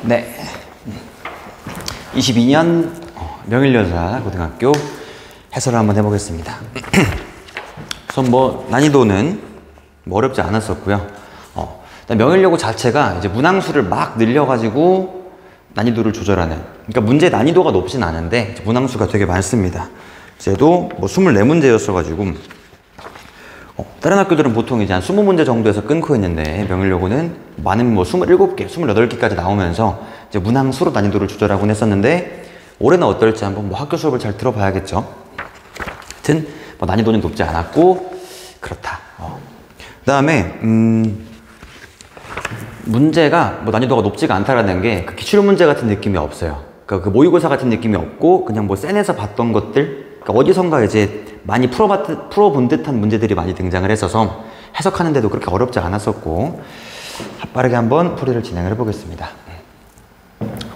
네. 22년 명일여자 고등학교 해설을 한번 해보겠습니다. 우선 난이도는 어렵지 않았었고요. 명일여고 자체가 이제 문항수를 막 늘려가지고 난이도를 조절하는, 그러니까 문제 난이도가 높진 않은데 문항수가 되게 많습니다. 그래도 24문제였어가지고 다른 학교들은 보통 이제 한 20문제 정도에서 끊고 있는데 명일여고는 많은 27개, 28개까지 나오면서 이제 문항수로 난이도를 조절하곤 했었는데 올해는 어떨지 한번 학교 수업을 잘 들어봐야겠죠. 하여튼 난이도는 높지 않았고 그렇다. 그 다음에 문제가 난이도가 높지가 않다라는 게 그 기출문제 같은 느낌이 없어요. 그러니까 그 모의고사 같은 느낌이 없고 그냥 센에서 봤던 것들, 그러니까 어디선가 이제 많이 풀어본 듯한 문제들이 많이 등장을 했어서 해석하는데도 그렇게 어렵지 않았었고, 빠르게 한번 풀이를 진행을 해보겠습니다.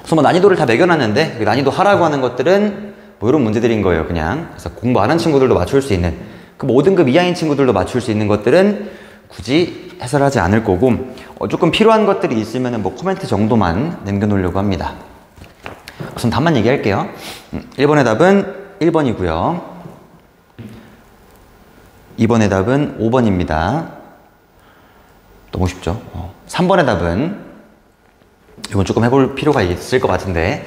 우선 난이도를 다 매겨놨는데 그 난이도 하라고 하는 것들은 이런 문제들인 거예요. 그냥 그래서 공부 안 한 친구들도 맞출 수 있는, 그 5등급 이하인 친구들도 맞출 수 있는 것들은 굳이 해설하지 않을 거고, 조금 필요한 것들이 있으면 코멘트 정도만 남겨놓으려고 합니다. 우선 답만 얘기할게요. 1번의 답은 1번이고요. 2번의 답은 5번입니다. 너무 쉽죠? 3번의 답은, 이건 조금 해볼 필요가 있을 것 같은데,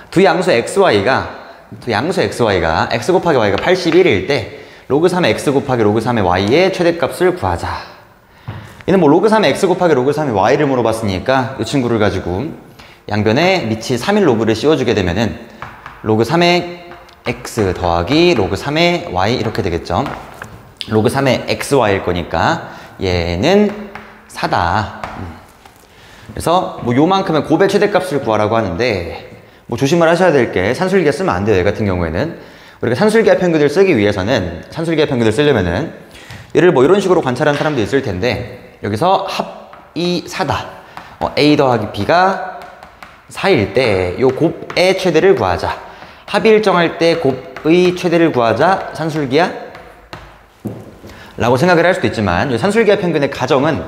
두 양수 xy가 x 곱하기 y가 81일 때 로그 3의 x 곱하기 로그 3의 y의 최대값을 구하자. 얘는 로그 3의 x 곱하기 로그 3의 y를 물어봤으니까 이 친구를 가지고 양변에 밑이 3일 로그를 씌워주게 되면은 로그 3의 x 더하기 로그 3의 y 이렇게 되겠죠. 로그 3의 xy일 거니까 얘는 4다. 그래서 요만큼의 곱의 최대값을 구하라고 하는데 조심을 하셔야 될 게 산술기하 쓰면 안 돼요. 얘 같은 경우에는 우리가 산술기하 평균을 쓰기 위해서는, 산술기하 평균을 쓰려면은 얘를 이런 식으로 관찰한 사람도 있을 텐데 여기서 합이 4다. A 더하기 B가 4일 때 요 곱의 최대를 구하자. 합이 일정할 때 곱의 최대를 구하자. 산술기하 라고 생각을 할 수도 있지만 이 산술기하 평균의 가정은 요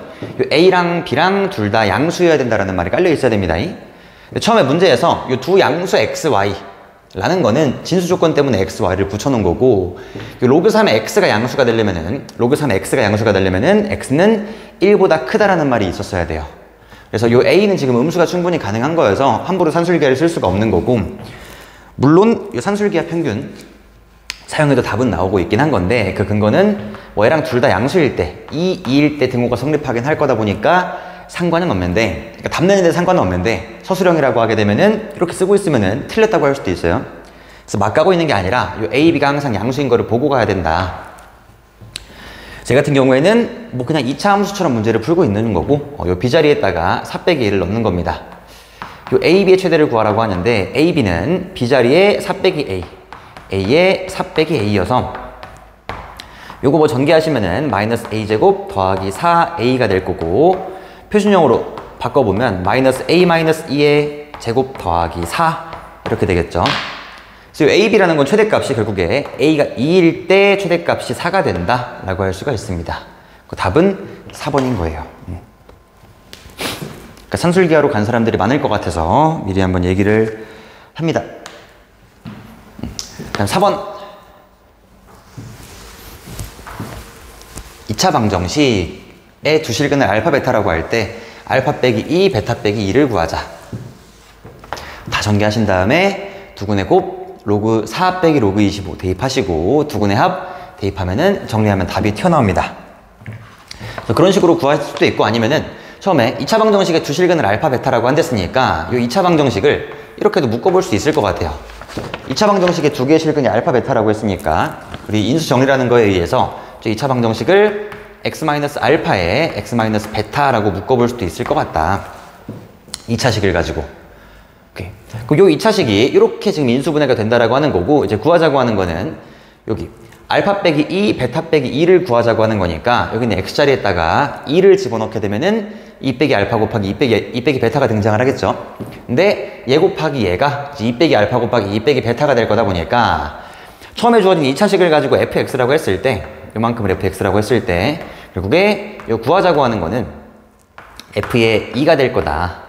A랑 B랑 둘 다 양수여야 된다라는 말이 깔려 있어야 됩니다. 처음에 문제에서 이 두 양수 xy 라는 거는 진수 조건 때문에 xy를 붙여놓은 거고, 로그 3의 x가 양수가 되려면은 x는 1보다 크다라는 말이 있었어야 돼요. 그래서 이 a는 지금 음수가 충분히 가능한 거여서 함부로 산술기하를 쓸 수가 없는 거고, 물론 이 산술기하 평균 사용해도 답은 나오고 있긴 한 건데 그 근거는 얘랑 둘 다 양수일 때 2일 때 등호가 성립하긴 할 거다 보니까 상관은 없는데, 그러니까 답 내는데 상관은 없는데 서술형이라고 하게 되면은 이렇게 쓰고 있으면은 틀렸다고 할 수도 있어요. 그래서 막 가고 있는 게 아니라 요 A, B가 항상 양수인 거를 보고 가야 된다. 제 같은 경우에는 그냥 2차 함수처럼 문제를 풀고 있는 거고, 요 B 자리에다가 4 빼기 1을 넣는 겁니다. 요 A, B의 최대를 구하라고 하는데 A, B는 B 자리에 4 빼기 A, A에 4 빼기 A여서 요거 전개하시면은 마이너스 A제곱 더하기 4A가 될 거고, 표준형으로 바꿔보면 마이너스 A 마이너스 2의 제곱 더하기 4 이렇게 되겠죠. 그래서 AB라는 건 최대값이 결국에 A가 2일 때 최대값이 4가 된다 라고 할 수가 있습니다. 그 답은 4번인 거예요. 그러니까 산술기하로 간 사람들이 많을 것 같아서 미리 한번 얘기를 합니다. 다음 4번. 2차 방정식 두 실근을 알파 베타라고 할 때 알파 빼기 2 베타 빼기 2를 구하자. 다 전개하신 다음에 두근의 곱 로그 4 빼기 로그 25 대입하시고 두근의 합 대입하면은 정리하면 답이 튀어나옵니다. 그런 식으로 구할 수도 있고, 아니면은 처음에 2차 방정식의 두 실근을 알파 베타라고 한댔으니까 이 2차 방정식을 이렇게도 묶어볼 수 있을 것 같아요. 2차 방정식의 두 개의 실근이 알파 베타라고 했으니까 우리 인수 정리라는 거에 의해서 2차 방정식을 x-알파에 x-베타라고 묶어볼 수도 있을 것 같다. 2차식을 가지고. 오케이. 요 2차식이 이렇게 지금 인수분해가 된다라고 하는 거고, 이제 구하자고 하는 거는 여기 알파 빼기 2, 베타 빼기 2를 구하자고 하는 거니까 여기는 x자리에다가 2를 집어넣게 되면은 2 빼기 알파 곱하기 2 빼기 베타가 등장을 하겠죠. 근데 얘 곱하기 얘가 2 빼기 알파 곱하기 2 빼기 베타가 될 거다 보니까 처음에 주어진 2차식을 가지고 fx라고 했을 때, 요만큼을 fx라고 했을 때 결국에 요 구하자고 하는 거는 f의 2가 될 거다.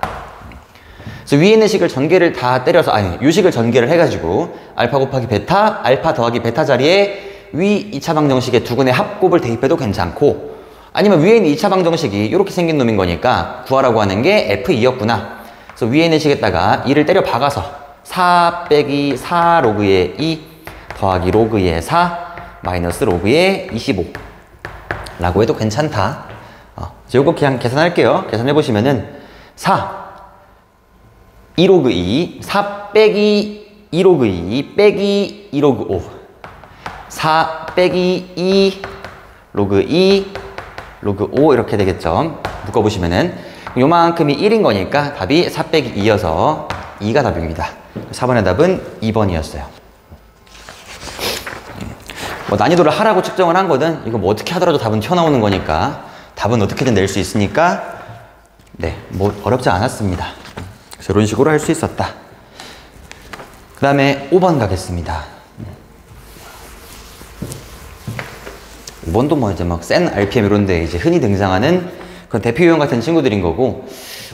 그래서 위에 있는 식을 전개를 다 때려서, 아니, 요식을 전개를 해가지고 알파 곱하기 베타, 알파 더하기 베타 자리에 위 2차 방정식의 두근의 합곱을 대입해도 괜찮고, 아니면 위에 있는 2차 방정식이 이렇게 생긴 놈인 거니까 구하라고 하는 게 F2였구나. 그래서 위에 있는 식에다가 2를 때려 박아서 4 빼기 4 로그의 2 더하기 로그의 4 마이너스 로그의 25 라고 해도 괜찮다. 요거 그냥 계산할게요. 계산해보시면은 4 2로그 2 4 빼기 2로그 2 빼기 2로그 5 4 빼기 2 로그 2 로그 5 이렇게 되겠죠. 묶어보시면은 요만큼이 1인 거니까 답이 4 빼기 2여서 2가 답입니다. 4번의 답은 2번이었어요. 뭐 난이도를 하라고 측정을 한 거든 이거 뭐 어떻게 하더라도 답은 튀어나오는 거니까 답은 어떻게든 낼 수 있으니까 네, 뭐 어렵지 않았습니다. 그래서 이런 식으로 할 수 있었다. 그 다음에 5번 가겠습니다. 5번도 뭐 이제 막 센 RPM 이런 데 이제 흔히 등장하는 그런 대표 유형 같은 친구들인 거고,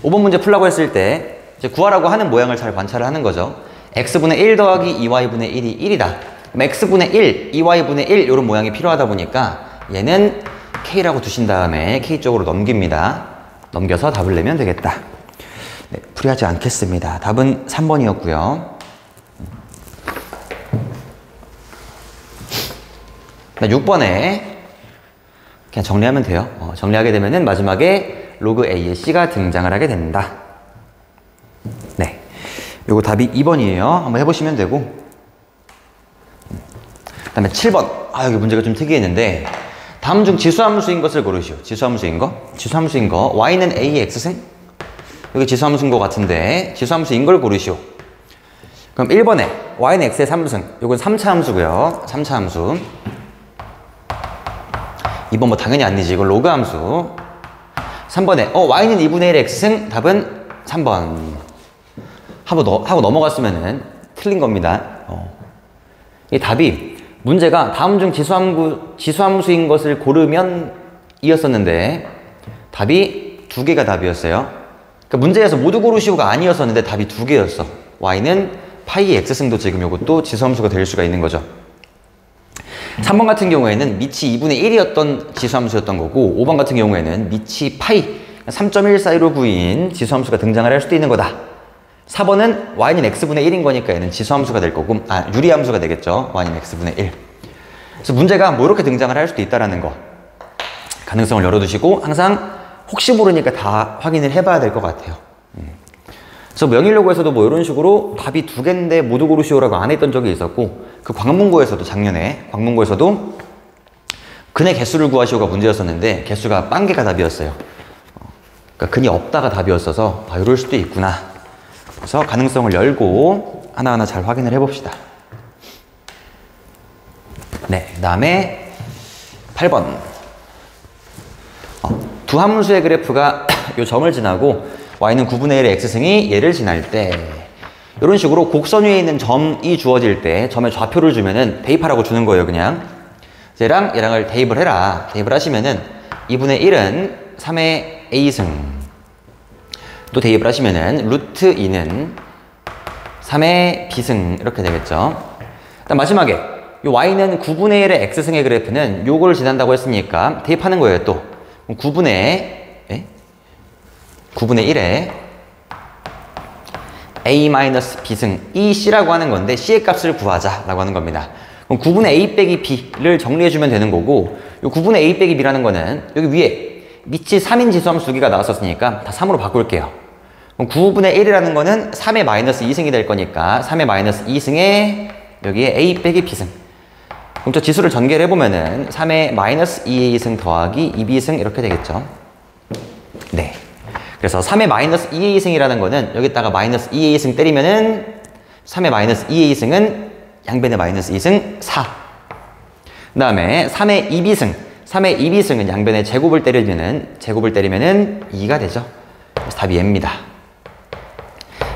5번 문제 풀라고 했을 때 이제 구하라고 하는 모양을 잘 관찰을 하는 거죠. x분의 1 더하기 2y분의 1이 1이다. 그럼 x분의 1, 2y분의 1 이런 모양이 필요하다 보니까 얘는 k라고 두신 다음에 k 쪽으로 넘깁니다. 넘겨서 답을 내면 되겠다. 네, 풀이하지 않겠습니다. 답은 3번이었고요. 6번에 그냥 정리하면 돼요. 정리하게 되면은 마지막에 로그 a의 c가 등장을 하게 된다. 네, 요거 답이 2번이에요. 한번 해보시면 되고, 그 다음에 7번. 여기 문제가 좀 특이했는데, 다음 중 지수함수인 것을 고르시오. 지수함수인 거? 지수함수인 거. y는 a의 x승? 여기 지수함수인 것 같은데 지수함수인 걸 고르시오. 그럼 1번에 y는 x의 3승. 요건 3차 함수고요. 3차 함수. 2번 뭐 당연히 아니지. 이건 로그 함수. 3번에 y는 2분의 1의 x승. 답은 3번. 하고 넘어갔으면은 틀린 겁니다. 이 답이 문제가 다음 중 지수함수인 것을 고르면 이었었는데 답이 2개가 답이었어요. 그러니까 문제에서 모두 고르시오가 아니었었는데 답이 2개였어. y는 파이 x승도 지금 이것도 지수함수가 될 수가 있는 거죠. 3번 같은 경우에는 밑이 2분의 1이었던 지수함수였던 거고, 5번 같은 경우에는 밑이 파이 3.1415 구인 지수함수가 등장을 할 수도 있는 거다. 4번은 y는 x분의 1인 거니까 얘는 지수함수가 될 거고, 유리함수가 되겠죠. y는 x분의 1. 그래서 문제가 뭐 이렇게 등장을 할 수도 있다라는 거. 가능성을 열어두시고 항상 혹시 모르니까 다 확인을 해봐야 될 것 같아요. 그래서 명일로그에서도 뭐 이런 식으로 답이 2개인데 모두 고르시오라고 안 했던 적이 있었고, 그 광문고에서도 작년에 광문고에서도 근의 개수를 구하시오가 문제였었는데 개수가 0개가 답이었어요. 그러니까 근이 없다가 답이었어서 이럴 수도 있구나. 그래서 가능성을 열고 하나하나 잘 확인을 해봅시다. 네, 그 다음에 8번. 두 함수의 그래프가 이 점을 지나고 y는 9분의 1의 x승이 얘를 지날 때, 이런 식으로 곡선 위에 있는 점이 주어질 때 점의 좌표를 주면은 대입하라고 주는 거예요. 그냥 얘랑 얘랑을 대입을 해라. 대입을 하시면은 2분의 1은 3의 a승, 또 대입을 하시면은 루트 2는 3의 b승 이렇게 되겠죠. 일단 마지막에 요 y는 9분의 1의 x승의 그래프는 요걸 지난다고 했으니까 대입하는 거예요. 또 9분의 1에 a-b승, 이 c라고 하는 건데 c의 값을 구하자라고 하는 겁니다. 그럼 9분의 a 빼기 b를 정리해주면 되는 거고, 요 9분의 a 빼기 b라는 거는 여기 위에 밑이 3인 지수함수 2개가 나왔었으니까 다 3으로 바꿀게요. 그럼 9분의 1이라는 거는 3의 마이너스 2승이 될 거니까 3의 마이너스 2승에 여기에 a 빼기 b승. 그럼 저 지수를 전개를 해보면은 3의 마이너스 2a승 더하기 2b승 이렇게 되겠죠. 네. 그래서 3의 마이너스 2a승이라는 거는 여기다가 마이너스 2a승 때리면은 3의 마이너스 2a승은 양변의 마이너스 2승 4. 그 다음에 3의 2b승. 3의 2b승은 양변의 제곱을 때리면은 2가 되죠. 그래서 답이 얘입니다.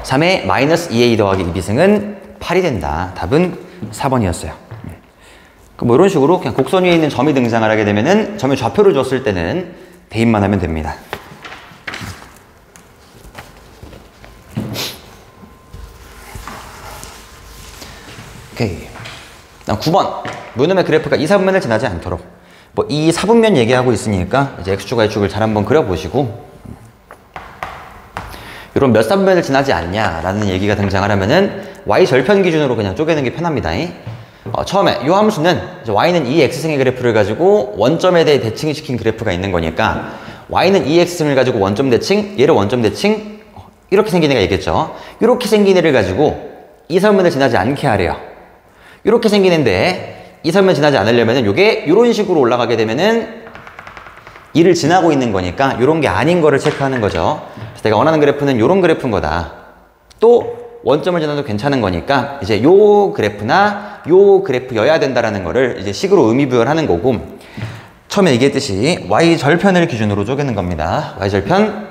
3의 마이너스 2a 더하기 2b승은 8이 된다. 답은 4번이었어요. 뭐 이런 식으로 그냥 곡선 위에 있는 점이 등장을 하게 되면은 점의 좌표를 줬을 때는 대입만 하면 됩니다. 오케이. 다음 9번. 요놈의 그래프가 2, 4분면을 지나지 않도록. 뭐 2, 4분면 얘기하고 있으니까 이제 x축, y축을 잘 한번 그려보시고, 이런 몇 4분면을 지나지 않냐라는 얘기가 등장하려면은 y 절편 기준으로 그냥 쪼개는 게 편합니다. 처음에 이 함수는 y는 2x승의 그래프를 가지고 원점에 대해 대칭시킨 그래프가 있는 거니까 y는 2x승을 가지고 원점 대칭, 얘를 원점 대칭, 이렇게 생긴 애가 있겠죠. 이렇게 생긴 애를 가지고 2, 4분면을 지나지 않게 하래요. 이렇게 생긴 애인데 2, 4분면 지나지 않으려면은 요게 이런 식으로 올라가게 되면은 2를 지나고 있는 거니까 이런 게 아닌 거를 체크하는 거죠. 그래서 내가 원하는 그래프는 이런 그래프인 거다. 또 원점을 지나도 괜찮은 거니까 이제 요 그래프나 요 그래프여야 된다라는 거를 이제 식으로 의미부여하는 거고, 처음에 얘기했듯이 y 절편을 기준으로 쪼개는 겁니다. y 절편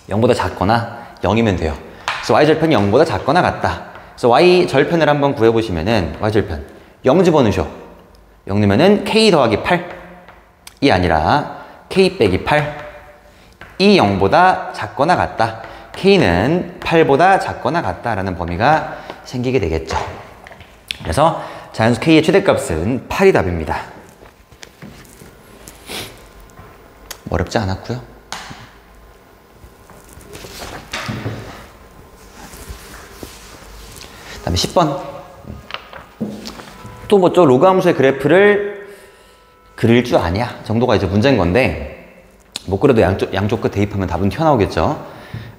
0보다 작거나 0이면 돼요. 그래서 y 절편이 0보다 작거나 같다. 그래서 y 절편을 한번 구해보시면은 y 절편 0 집어넣으셔. 0 넣으면은 k 더하기 8이 아니라 k 빼기 8. 이 0보다 작거나 같다. k는 8보다 작거나 같다라는 범위가 생기게 되겠죠. 그래서 자연수 k의 최대값은 8이 답입니다. 어렵지 않았고요. 그 다음에 10번. 또 뭐 저 로그 함수의 그래프를 그릴 줄 아냐 정도가 이제 문제인 건데, 못 그래도 양쪽 끝 대입하면 답은 튀어나오겠죠.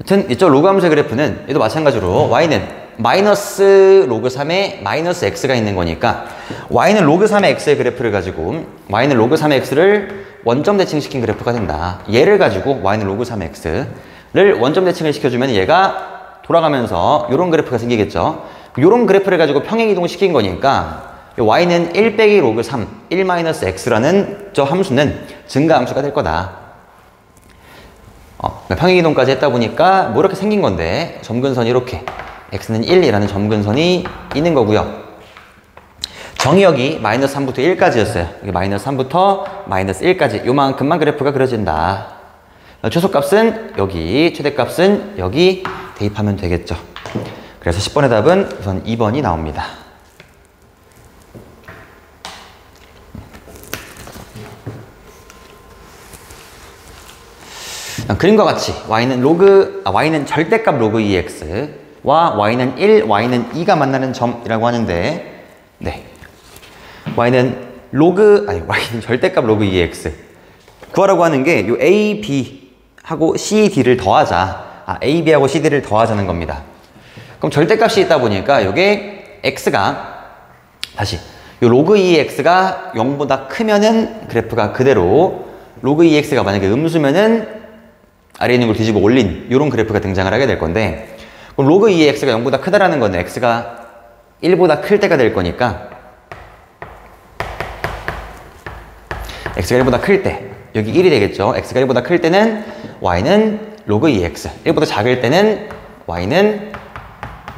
여튼 이쪽 로그 함수의 그래프는 얘도 마찬가지로 y는 마이너스 로그 3에 마이너스 x가 있는 거니까 y는 로그 3의 x의 그래프를 가지고 y는 로그 3의 x를 원점 대칭시킨 그래프가 된다. 얘를 가지고 y는 로그 3의 x를 원점 대칭을 시켜주면 얘가 돌아가면서 이런 그래프가 생기겠죠. 이런 그래프를 가지고 평행이동을 시킨 거니까 y는 1 빼기 로그 3, 1 마이너스 x라는 저 함수는 증가함수가 될 거다. 평행이동까지 했다 보니까 뭐 이렇게 생긴 건데, 점근선이 이렇게 x는 1이라는 점근선이 있는 거고요. 정의역이 마이너스 3부터 1까지였어요. 여기 마이너스 3부터 마이너스 1까지 요만큼만 그래프가 그려진다. 최소값은 여기, 최대값은 여기 대입하면 되겠죠. 그래서 10번의 답은 우선 2번이 나옵니다. 그림과 같이 y는 절대값 로그 2x와 y는 1, y는 2가 만나는 점이라고 하는데, 네, y는 절대값 로그 2x 구하라고 하는 게 요 a, b 하고 c, d를 더하자. a, b하고 c, d를 더하자는 겁니다. 그럼 절대값이 있다 보니까 요게 x가 다시 요 로그 2x가 0보다 크면은 그래프가 그대로, 로그 2x가 만약에 음수면은 아래에 있는 걸 뒤집어 올린 이런 그래프가 등장을 하게 될 건데, 그럼 로그 2x가 0보다 크다라는 건 x가 1보다 클 때가 될 거니까 x가 1보다 클 때 여기 1이 되겠죠. x가 1보다 클 때는 y는 로그 2x, 1보다 작을 때는 y는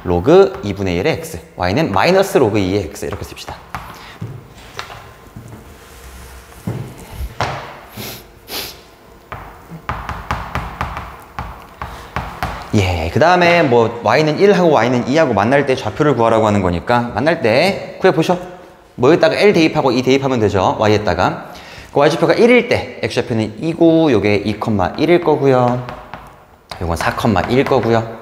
로그 2분의 1의 x, y는 마이너스 로그 2의 x 이렇게 씁시다. 예, 그 다음에 뭐 y는 1하고 y는 2하고 만날 때 좌표를 구하라고 하는 거니까 만날 때 구해보셔. 뭐 여기다가 L 대입하고 2 대입하면 되죠. y에다가. 그 y좌표가 1일 때 x좌표는 2고 요게 2,1일 거고요. 요건 4,1일 거고요.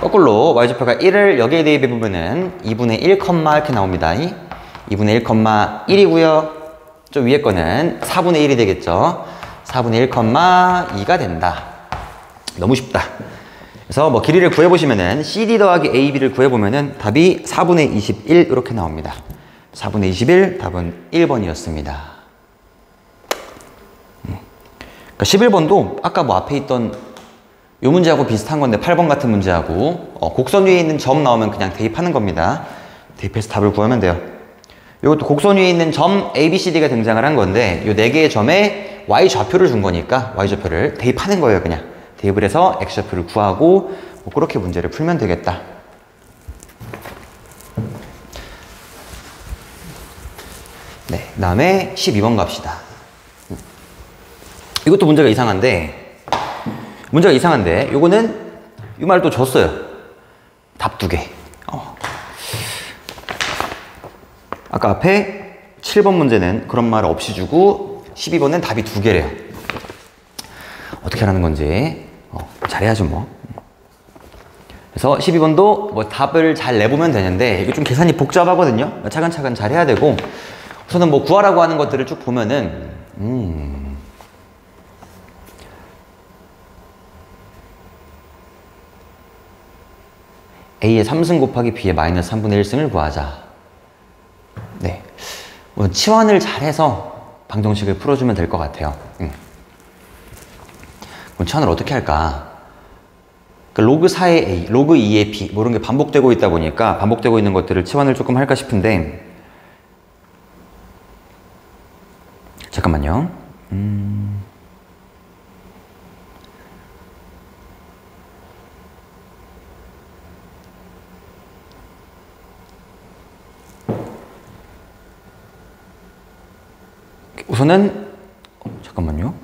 거꾸로 y좌표가 1을 여기에 대입해보면은 2분의 1, 이렇게 나옵니다. 2분의 1,1이고요. 좀 위에 거는 4분의 1이 되겠죠. 4분의 1,2가 된다. 너무 쉽다. 그래서 뭐 길이를 구해보시면은 CD 더하기 AB를 구해보면은 답이 4분의 21 이렇게 나옵니다. 4분의 21 답은 1번이었습니다. 그러니까 11번도 아까 뭐 앞에 있던 이 문제하고 비슷한 건데 8번 같은 문제하고 곡선 위에 있는 점 나오면 그냥 대입하는 겁니다. 대입해서 답을 구하면 돼요. 이것도 곡선 위에 있는 점 A, B, C, D가 등장을 한 건데 이 4개의 점에 Y좌표를 준 거니까 Y좌표를 대입하는 거예요. 그냥 대입을 해서 X좌표를 구하고 뭐 그렇게 문제를 풀면 되겠다. 네, 그 다음에 12번 갑시다. 이것도 문제가 이상한데 요거는 이 말 또 줬어요. 답 2개. 아까 앞에 7번 문제는 그런 말 없이 주고 12번은 답이 2개래요. 어떻게 하라는 건지 잘해야죠 뭐. 그래서 12번도 뭐 답을 잘 내보면 되는데 이게 좀 계산이 복잡하거든요. 차근차근 잘 해야 되고 우선은 뭐 구하라고 하는 것들을 쭉 보면은 A의 3승 곱하기 B의 마이너스 3분의 1승을 구하자. 네, 뭐 치환을 잘해서 방정식을 풀어주면 될 것 같아요. 그럼 치환을 어떻게 할까? 그러니까 로그 4의 A, 로그 2의 B 뭐 이런 게 반복되고 있다 보니까 반복되고 있는 것들을 치환을 조금 할까 싶은데 잠깐만요. 우선은 잠깐만요.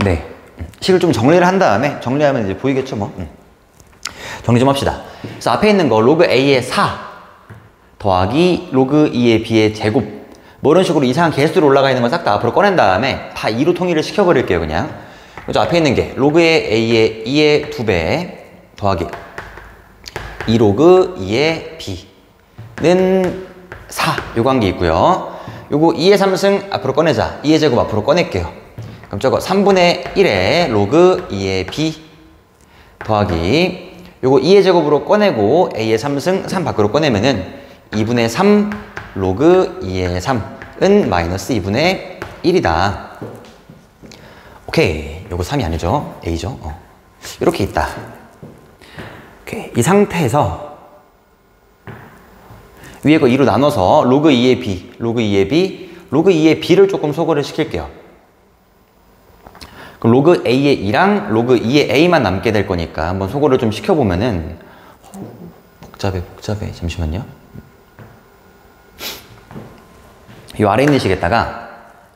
네, 식을 좀 정리를 한 다음에 정리하면 이제 보이겠죠 뭐. 정리 좀 합시다. 그래서 앞에 있는 거 로그 A의 4 더하기 로그 2의 B의 제곱 뭐 이런 식으로 이상한 개수로 올라가 있는 걸 싹 다 앞으로 꺼낸 다음에 다 2로 통일을 시켜버릴게요 그냥. 그래서 앞에 있는 게 로그의 A의 2의 2배 더하기 2 로그 2의 B는 4 요 관계 있고요. 요거 2의 3승 앞으로 꺼내자. 2의 제곱 앞으로 꺼낼게요. 그럼 저거 3분의 1의 로그 2의 B 더하기 요거 2의 제곱으로 꺼내고 A의 3승 3 밖으로 꺼내면은 2분의 3 로그 2의 3은 마이너스 2분의 1이다. 오케이. 요거 3이 아니죠. A죠. 이렇게 있다. 오케이. 이 상태에서 위에 거 2로 나눠서 로그 2의 B, 로그 2의 B, 로그 2의 B를 조금 소거를 시킬게요. 그럼 로그 A의 2랑 로그 2의 A만 남게 될 거니까 한번 소거를 좀 시켜보면은 복잡해. 잠시만요. 이 아래 있는 식에다가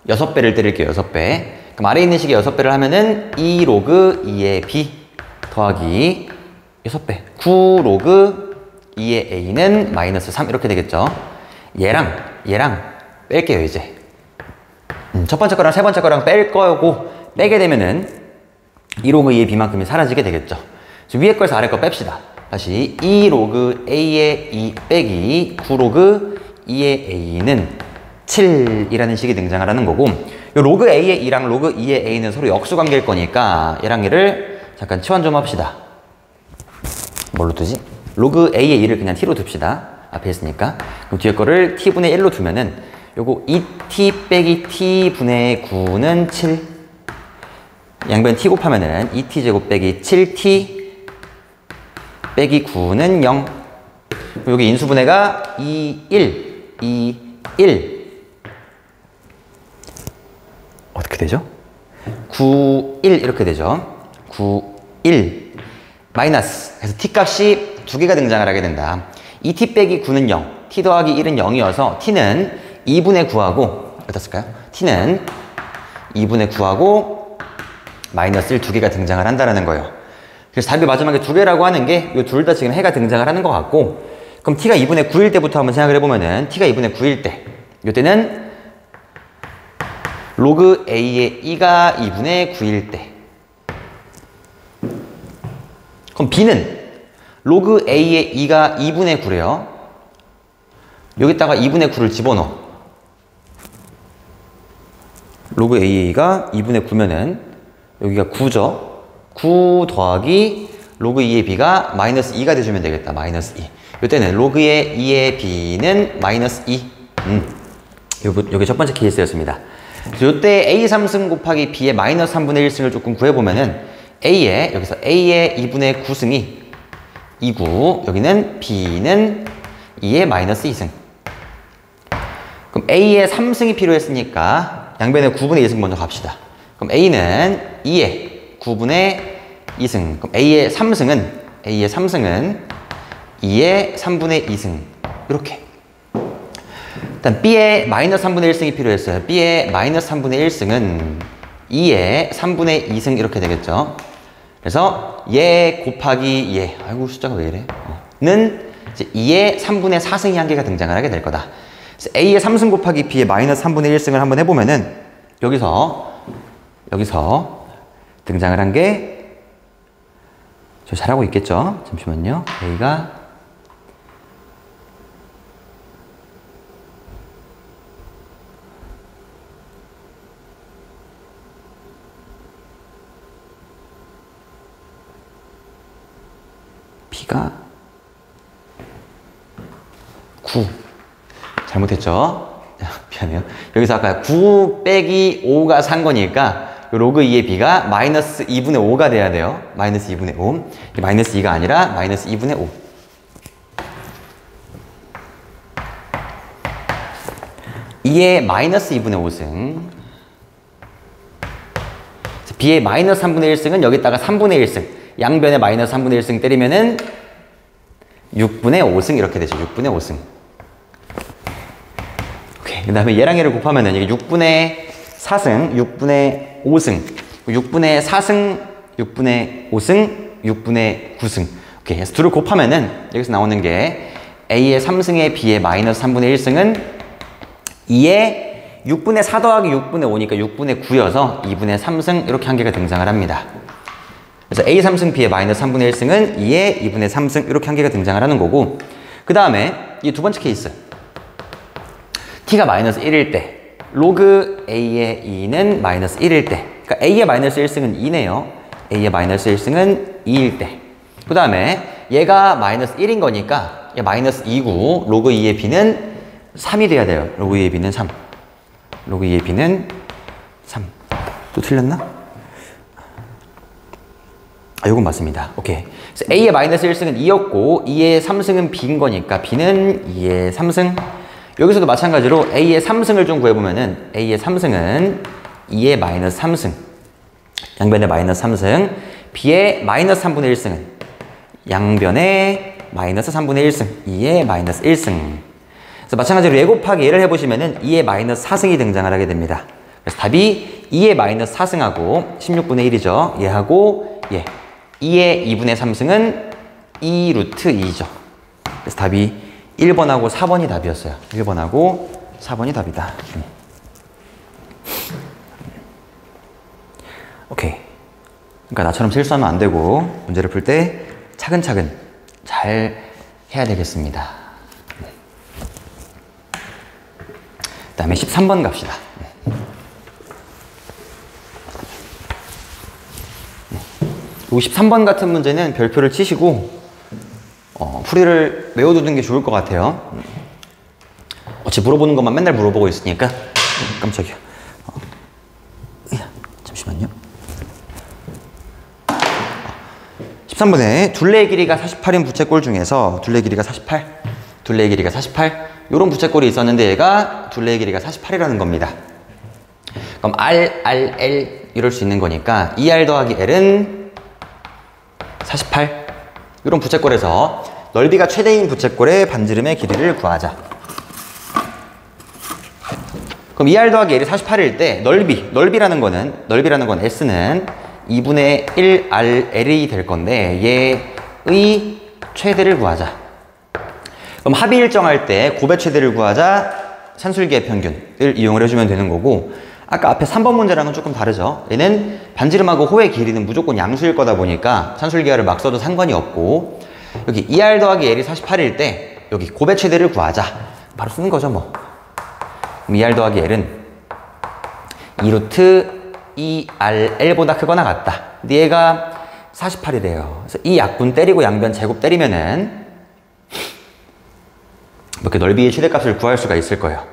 6배를 때릴게요. 6배. 그럼 아래 있는 식에 6배를 하면은 2 로그 2의 B 더하기 6배 9 로그 2의 A는 마이너스 3 이렇게 되겠죠. 얘랑 뺄게요 이제. 첫 번째 거랑 세 번째 거랑 뺄 거고 빼게 되면은 2 로그 2의 B만큼이 사라지게 되겠죠. 위에 거에서 아래 거 뺍시다. 다시 2 로그 A의 2 빼기 9 로그 2의 A는 7이라는 식이 등장하라는 거고 요 로그 A의 2랑 로그 2의 A는 서로 역수관계일 거니까 얘랑 얘를 잠깐 치환 좀 합시다. 뭘로 두지? 로그 A의 2를 그냥 T로 둡시다. 앞에 있으니까. 그럼 뒤에 거를 T분의 1로 두면은 요거 2T 빼기 T분의 9는 7 양변 T 곱하면은 2T 제곱 빼기 7T 빼기 9는 0 여기 인수분해가 2, 1 어떻게 되죠? 9, 1 이렇게 되죠. 9, 1 마이너스 그래서 T 값이 2개가 등장을 하게 된다. 2T 빼기 9는 0 T 더하기 1은 0이어서 T는 2분의 9하고 어떻을까요? T는 2분의 9하고 마이너스 1 2개가 등장을 한다는 거예요. 그래서 답이 마지막에 2개라고 하는 게 이 둘 다 지금 해가 등장을 하는 것 같고 그럼 T가 2분의 9일 때부터 한번 생각을 해보면은 T가 2분의 9일 때 이때는 로그 A의 2가 2분의 9일 때 그럼 B는 로그 A의 2가 2분의 9래요. 여기다가 2분의 9를 집어넣어. 로그 A의 2가 2분의 9면은 여기가 9죠. 9 더하기 로그 2의 B가 마이너스 2가 돼주면 되겠다. 마이너스 2. 이때는 로그의 2의 B는 마이너스 2. 요게 첫 번째 케이스였습니다. 이때 A 3승 곱하기 B의 마이너스 3분의 1승을 조금 구해보면은 여기서 A의 2분의 9승이 2구, 여기는 B는 2의 마이너스 2승. 그럼 A의 3승이 필요했으니까 양변에 9분의 2승 먼저 갑시다. 그럼 A는 2의 9분의 2승. 그럼 A의 3승은 2의 3분의 2승. 이렇게. 일단 B의 마이너스 3분의 1승이 필요했어요. B의 마이너스 3분의 1승은 2의 3분의 2승 이렇게 되겠죠. 그래서 얘 곱하기 얘, 아이고 숫자가 왜 이래? 는 이제 2의 3분의 4승의 한계가 등장을 하게 될 거다. 그래서 A의 3승 곱하기 B의 마이너스 3분의 1승을 한번 해보면은 여기서 등장을 한 게 저 잘하고 있겠죠? 잠시만요. A가 B가 9 잘못했죠? 미안해요. 여기서 아까 9 빼기 5가 산 거니까 로그 2의 B가 마이너스 2분의 5가 돼야 돼요. 마이너스 2분의 5. 마이너스 2가 아니라 마이너스 2분의 5. E의 마이너스 2분의 5승. B의 마이너스 3분의 1승은 여기다가 3분의 1승. 양변에 마이너스 3분의 1승 때리면은 6분의 5승 이렇게 되죠. 6분의 5승. 오케이. 그 다음에 얘랑 얘를 곱하면은 이게 6분의 4승, 6분의 5승, 6분의 4승, 6분의 5승, 6분의 9승. 오케이. 그래서 둘을 곱하면은 여기서 나오는 게 A의 3승에 B의 마이너스 3분의 1승은 2의 6분의 4 더하기 6분의 5니까 6분의 9여서 2분의 3승 이렇게 한계가 등장을 합니다. 그래서 A 3승 B의 마이너스 3분의 1승은 2의 2분의 3승 이렇게 한계가 등장을 하는 거고, 그 다음에 이 두 번째 케이스 T가 마이너스 1일 때 로그 A의 2는 마이너스 1일 때, 그러니까 A의 마이너스 1승은 2네요. A의 마이너스 1승은 2일 때, 그 다음에 얘가 마이너스 1인 거니까 얘 마이너스 2고 로그 2의 B는 3이 돼야 돼요. 로그 2의 B는 3. 로그 2의 B는 3. 또 틀렸나? 아, 이건 맞습니다. 오케이. 그래서 A의 마이너스 1승은 2였고 2의 3승은 B인 거니까 B는 2의 3승. 여기서도 마찬가지로 A의 3승을 좀 구해보면은 A의 3승은 2의 마이너스 3승. 양변의 마이너스 3승. B의 마이너스 3분의 1승은 양변의 마이너스 3분의 1승. 2의 마이너스 1승. 그래서 마찬가지로 얘 곱하기 얘를 해보시면은 2의 마이너스 4승이 등장을 하게 됩니다. 그래서 답이 2의 마이너스 4승하고 16분의 1이죠. 얘하고 얘. 2의 2분의 3승은 2 루트 2죠. 그래서 답이 1번하고 4번이 답이었어요. 1번하고 4번이 답이다. 오케이. 그러니까 나처럼 실수하면 안 되고 문제를 풀 때 차근차근 잘 해야 되겠습니다. 그 다음에 13번 갑시다. 이 13번 같은 문제는 별표를 치시고 풀이를 외워두는 게 좋을 것 같아요. 어차피 물어보는 것만 맨날 물어보고 있으니까. 깜짝이야. 잠시만요. 13번에 둘레의 길이가 48인 부채꼴 중에서 둘레의 길이가 48, 둘레의 길이가 48 이런 부채꼴이 있었는데 얘가 둘레의 길이가 48이라는 겁니다. 그럼 R, L 이럴 수 있는 거니까 2R 더하기 L은 48 이런 부채꼴에서 넓이가 최대인 부채꼴의 반지름의 길이를 구하자. 그럼 2R 더하기 L이 48일 때 넓이라는 건 S는 2분의 1RL이 될 건데 얘의 최대를 구하자. 그럼 합이 일정할 때 곱의 최대를 구하자. 산술기의 평균을 이용을 해주면 되는 거고, 아까 앞에 3번 문제랑은 조금 다르죠. 얘는 반지름하고 호의 길이는 무조건 양수일 거다 보니까 산술기하를 막 써도 상관이 없고, 여기 2R 더하기 L이 48일 때 여기 곱의 최대를 구하자. 바로 쓰는 거죠 뭐. 그럼 2R 더하기 L은 2루트 2RL보다 크거나 같다. 근데 얘가 48이래요. 그래서 이 약분 때리고 양변 제곱 때리면은 이렇게 넓이의 최대값을 구할 수가 있을 거예요.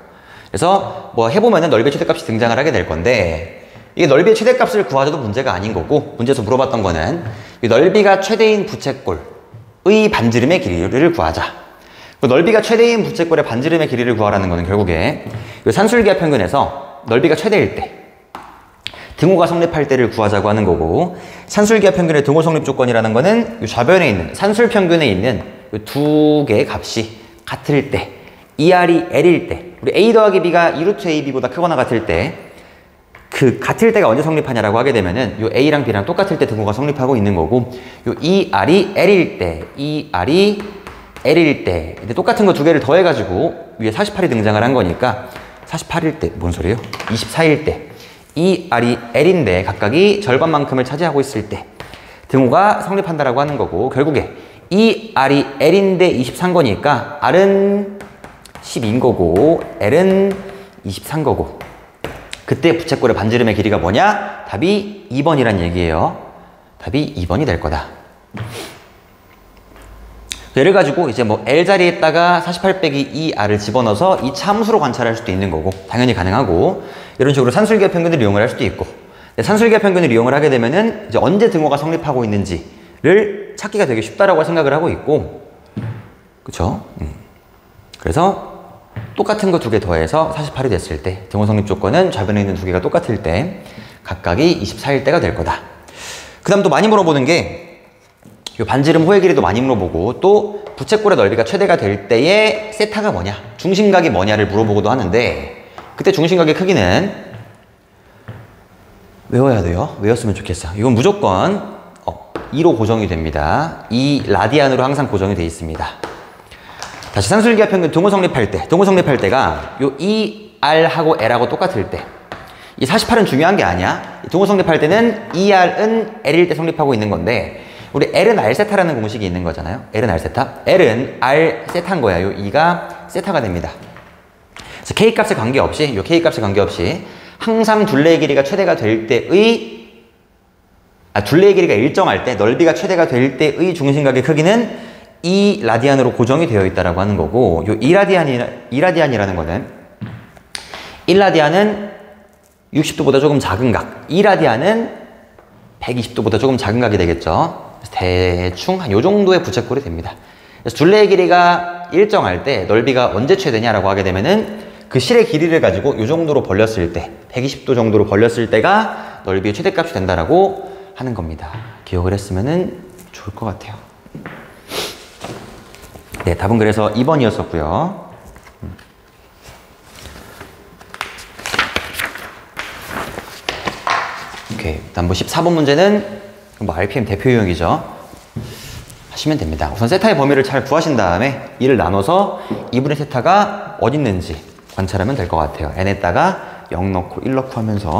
그래서 뭐 해보면은 넓이의 최대값이 등장을 하게 될 건데, 이게 넓이의 최대값을 구하자도 문제가 아닌 거고, 문제에서 물어봤던 거는 이 넓이가 최대인 부채꼴의 반지름의 길이를 구하자. 넓이가 최대인 부채꼴의 반지름의 길이를 구하라는 거는 결국에 이 산술기하 평균에서 넓이가 최대일 때 등호가 성립할 때를 구하자고 하는 거고, 산술기하 평균의 등호 성립 조건이라는 거는 이 좌변에 있는 산술 평균에 있는 이 두 개의 값이 같을 때, 2R이 L일 때, 우리 A 더하기 B가 2루트 AB보다 크거나 같을 때, 그 그 같을 때가 언제 성립하냐라고 하게 되면은 요 A랑 B랑 똑같을 때 등호가 성립하고 있는 거고, 요 ER이 L일 때, ER이 L일 때, 근데 똑같은 거 두 개를 더해가지고 위에 48이 등장을 한 거니까 48일 때, 뭔 소리예요? 24일 때 ER이 L인데 각각이 절반만큼을 차지하고 있을 때 등호가 성립한다라고 하는 거고, 결국에 ER이 L인데 23 거니까 R은 12인 거고 L은 23 거고, 그때 부채꼴의 반지름의 길이가 뭐냐? 답이 2번이란 얘기예요. 답이 2번이 될 거다. 얘를 가지고 이제 뭐 L 자리에다가 48 빼기 2R을 집어넣어서 이 참수로 관찰할 수도 있는 거고, 당연히 가능하고, 이런 식으로 산술기하 평균을 이용을 할 수도 있고, 산술기하 평균을 이용을 하게 되면은 이제 언제 등호가 성립하고 있는지를 찾기가 되게 쉽다라고 생각을 하고 있고, 그쵸? 그래서 똑같은 거 두 개 더해서 48이 됐을 때, 등호 성립 조건은 좌변에 있는 두 개가 똑같을 때 각각이 24일 때가 될 거다. 그 다음 또 많이 물어보는 게 요 반지름 호의 길이도 많이 물어보고, 또 부채꼴의 넓이가 최대가 될 때의 세타가 뭐냐, 중심각이 뭐냐를 물어보고도 하는데, 그때 중심각의 크기는 외워야 돼요. 외웠으면 좋겠어. 이건 무조건 2로 고정이 됩니다. 2 라디안으로 항상 고정이 돼 있습니다. 다시 산술기하 평균 등호 성립할 때, 등호 성립할 때가 요 ER하고 L하고 똑같을 때, 이 48은 중요한 게 아니야. 등호 성립할 때는 ER은 L일 때 성립하고 있는 건데, 우리 L은 R 세타라는 공식이 있는 거잖아요. L은 R 세타. L은 R 세타인 거야. 요 2가 세타가 됩니다. 그래서 K 값에 관계없이, 요 K 값에 관계없이 항상 둘레의 길이가 최대가 될 때의, 둘레의 길이가 일정할 때, 넓이가 최대가 될 때의 중심각의 크기는 2 라디안으로 고정이 되어 있다라고 하는 거고, 요 2라디안이라는 거는 1라디안은 60도보다 조금 작은 각, 2라디안은 120도보다 조금 작은 각이 되겠죠. 대충 한 요 정도의 부채꼴이 됩니다. 그래서 둘레의 길이가 일정할 때 넓이가 언제 최대냐라고 하게 되면은 그 실의 길이를 가지고 요 정도로 벌렸을 때, 120도 정도로 벌렸을 때가 넓이의 최대값이 된다라고 하는 겁니다. 기억을 했으면은 좋을 것 같아요. 네, 답은 그래서 2번이었었고요. 오케이. 다음 뭐 14번 문제는 뭐 RPM 대표 유형이죠. 하시면 됩니다. 우선 세타의 범위를 잘 구하신 다음에 이를 나눠서 2분의 세타가 어디 있는지 관찰하면 될 것 같아요. n에다가 0 넣고 1 넣고 하면서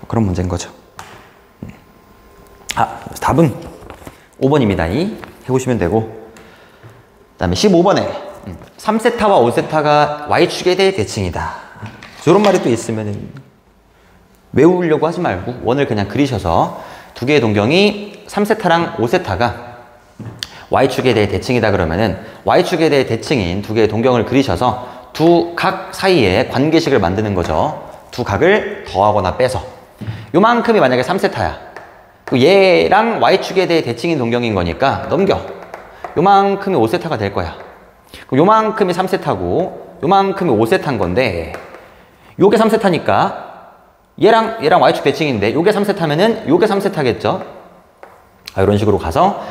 그런 문제인 거죠. 답은 5번입니다. 해보시면 되고, 그 다음에 15번에 3세타와 5세타가 Y축에 대해 대칭이다. 이런 말이 또 있으면 외우려고 하지 말고 원을 그냥 그리셔서 두 개의 동경이 3세타랑 5세타가 Y축에 대해 대칭이다 그러면은 Y축에 대해 대칭인 두 개의 동경을 그리셔서 두 각 사이에 관계식을 만드는 거죠. 두 각을 더하거나 빼서 요만큼이 만약에 3세타야. 얘랑 Y축에 대해 대칭인 동경인 거니까 넘겨. 요만큼이 5세타가 될 거야. 요만큼이 3세타고 요만큼이 5세타인 건데, 요게 3세타니까 얘랑 Y축 대칭인데 요게 3세타면은 요게 3세타겠죠. 이런 식으로 가서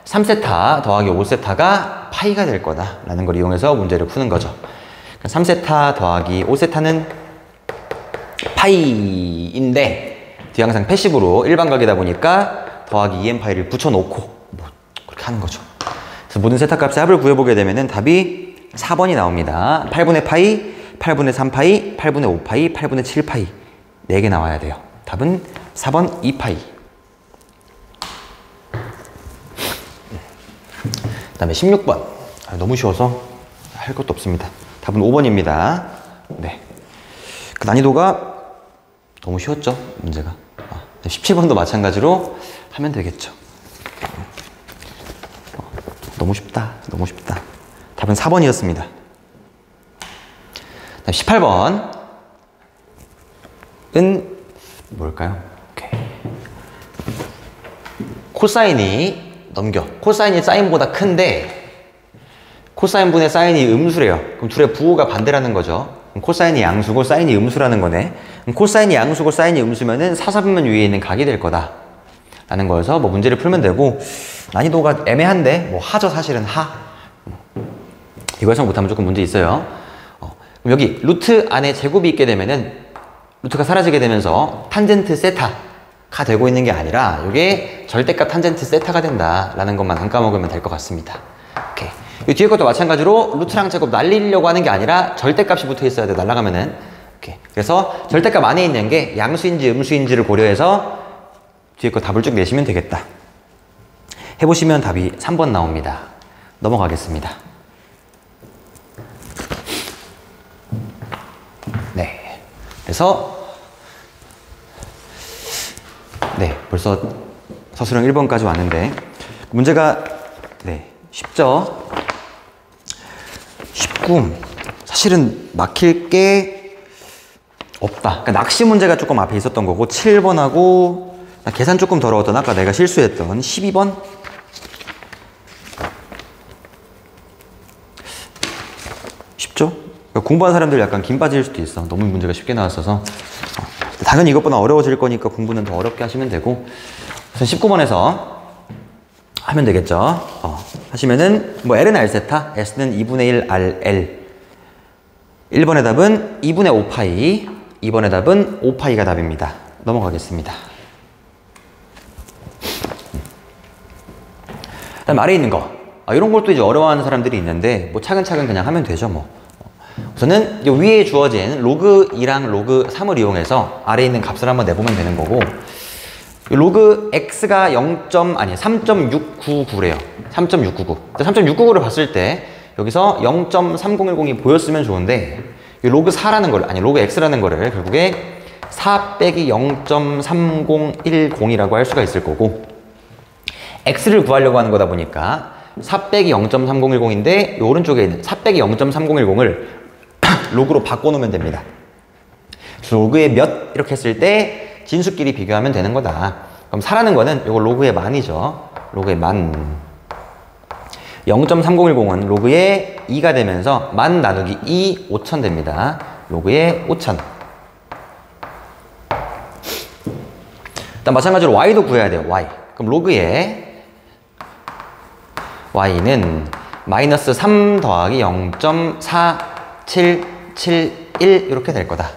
3세타 더하기 5세타가 파이가 될 거다 라는 걸 이용해서 문제를 푸는 거죠. 3세타 더하기 5세타는 파이인데, 뒤에 항상 패시브로 일반각이다 보니까 더하기 2n파이를 붙여놓고 뭐 그렇게 하는 거죠. 그래서 모든 세타 값의 합을 구해보게 되면은 답이 4번이 나옵니다. 8분의 파이, 8분의 3파이, 8분의 5파이, 8분의 7파이 4개 나와야 돼요. 답은 4번 2파이. 그 다음에 16번. 너무 쉬워서 할 것도 없습니다. 답은 5번입니다. 네. 그 난이도가 너무 쉬웠죠, 문제가. 17번도 마찬가지로 하면 되겠죠. 너무 쉽다. 너무 쉽다. 답은 4번이었습니다. 18번은 뭘까요? 오케이. 코사인이 넘겨. 코사인이 사인보다 큰데 코사인분의 사인이 음수래요. 그럼 둘의 부호가 반대라는 거죠. 그럼 코사인이 양수고 사인이 음수라는 거네. 그럼 코사인이 양수고 사인이 음수면은 사사분면 위에 있는 각이 될 거다 라는 거여서 뭐 문제를 풀면 되고, 난이도가 애매한데 뭐 하죠. 사실은 하. 이거 해석 못하면 조금 문제 있어요. 그럼 여기 루트 안에 제곱이 있게 되면은 루트가 사라지게 되면서 탄젠트 세타가 되고 있는 게 아니라 이게 절대값 탄젠트 세타가 된다라는 것만 안 까먹으면 될 것 같습니다. 오케이. 이 뒤에 것도 마찬가지로 루트랑 제곱 날리려고 하는 게 아니라 절대값이 붙어 있어야 돼. 날아가면은. 오케이. 그래서 절대값 안에 있는 게 양수인지 음수인지를 고려해서 뒤에 거 답을 쭉 내시면 되겠다. 해보시면 답이 3번 나옵니다. 넘어가겠습니다. 네. 그래서 네, 벌써 서술형 1번까지 왔는데 문제가 네, 쉽죠? 쉽고 사실은 막힐 게 없다. 그러니까 낚시 문제가 조금 앞에 있었던 거고 7번하고 계산 조금 덜 어떤 아까 내가 실수했던 12번 쉽죠? 그러니까 공부하는 사람들 약간 김 빠질 수도 있어. 너무 문제가 쉽게 나왔어서 당연히 이것보다 어려워질 거니까 공부는 더 어렵게 하시면 되고 우선 19번에서 하면 되겠죠. 하시면은 뭐 L은 R세타, S는 2분의 1 RL 1번의 답은 2분의 5파이 2번의 답은 5파이가 답입니다. 넘어가겠습니다. 그다음 아래 있는 거 이런 것도 이제 어려워하는 사람들이 있는데 뭐 차근차근 그냥 하면 되죠 뭐. 우선은 위에 주어진 로그 2랑 로그 3을 이용해서 아래에 있는 값을 한번 내보면 되는 거고 로그 x가 3.699래요. 3.699. 3.699를 봤을 때 여기서 0.3010이 보였으면 좋은데 이 로그 4라는 걸 로그 x라는 거를 결국에 4 빼기 0.3010이라고 할 수가 있을 거고 x를 구하려고 하는 거다 보니까 4 빼기 0.3010인데 이 오른쪽에 있는 4 빼기 0.3010을 로그로 바꿔놓으면 됩니다. 로그의 몇 이렇게 했을 때 진수끼리 비교하면 되는 거다. 그럼 4라는 거는 이거 로그의 만이죠. 로그의 만. 0.3010은 로그의 2가 되면서 만 나누기 2, 5000 됩니다. 로그의 5000. 일단 마찬가지로 y도 구해야 돼요. y. 그럼 로그의 y는 마이너스 3 더하기 0.4771 이렇게 될 거다.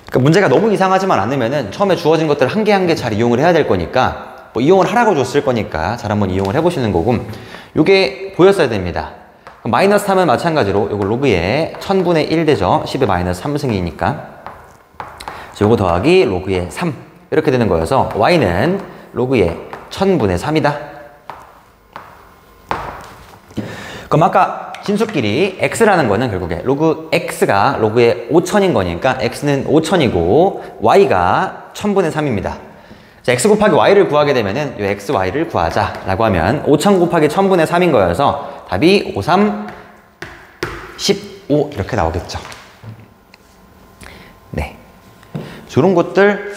그러니까 문제가 너무 이상하지만 않으면은 처음에 주어진 것들 한 개 한 개 잘 이용을 해야 될 거니까 뭐 이용을 하라고 줬을 거니까 잘 한번 이용을 해보시는 거고 요게 보였어야 됩니다. 그럼 마이너스 3은 마찬가지로 요거 로그의 1000분의 1 되죠. 10의 마이너스 3승이니까 요거 더하기 로그의 3 이렇게 되는 거여서 y는 로그의 1000분의 3이다. 그럼 아까 진수끼리 x라는 거는 결국에 로그 x가 로그의 5000인 거니까 x는 5000이고 y가 1000분의 3입니다. 자, x 곱하기 y를 구하게 되면은 이 x, y를 구하자라고 하면 5000 곱하기 1000분의 3인 거여서 답이 5, 3, 15 이렇게 나오겠죠. 네. 이런 것들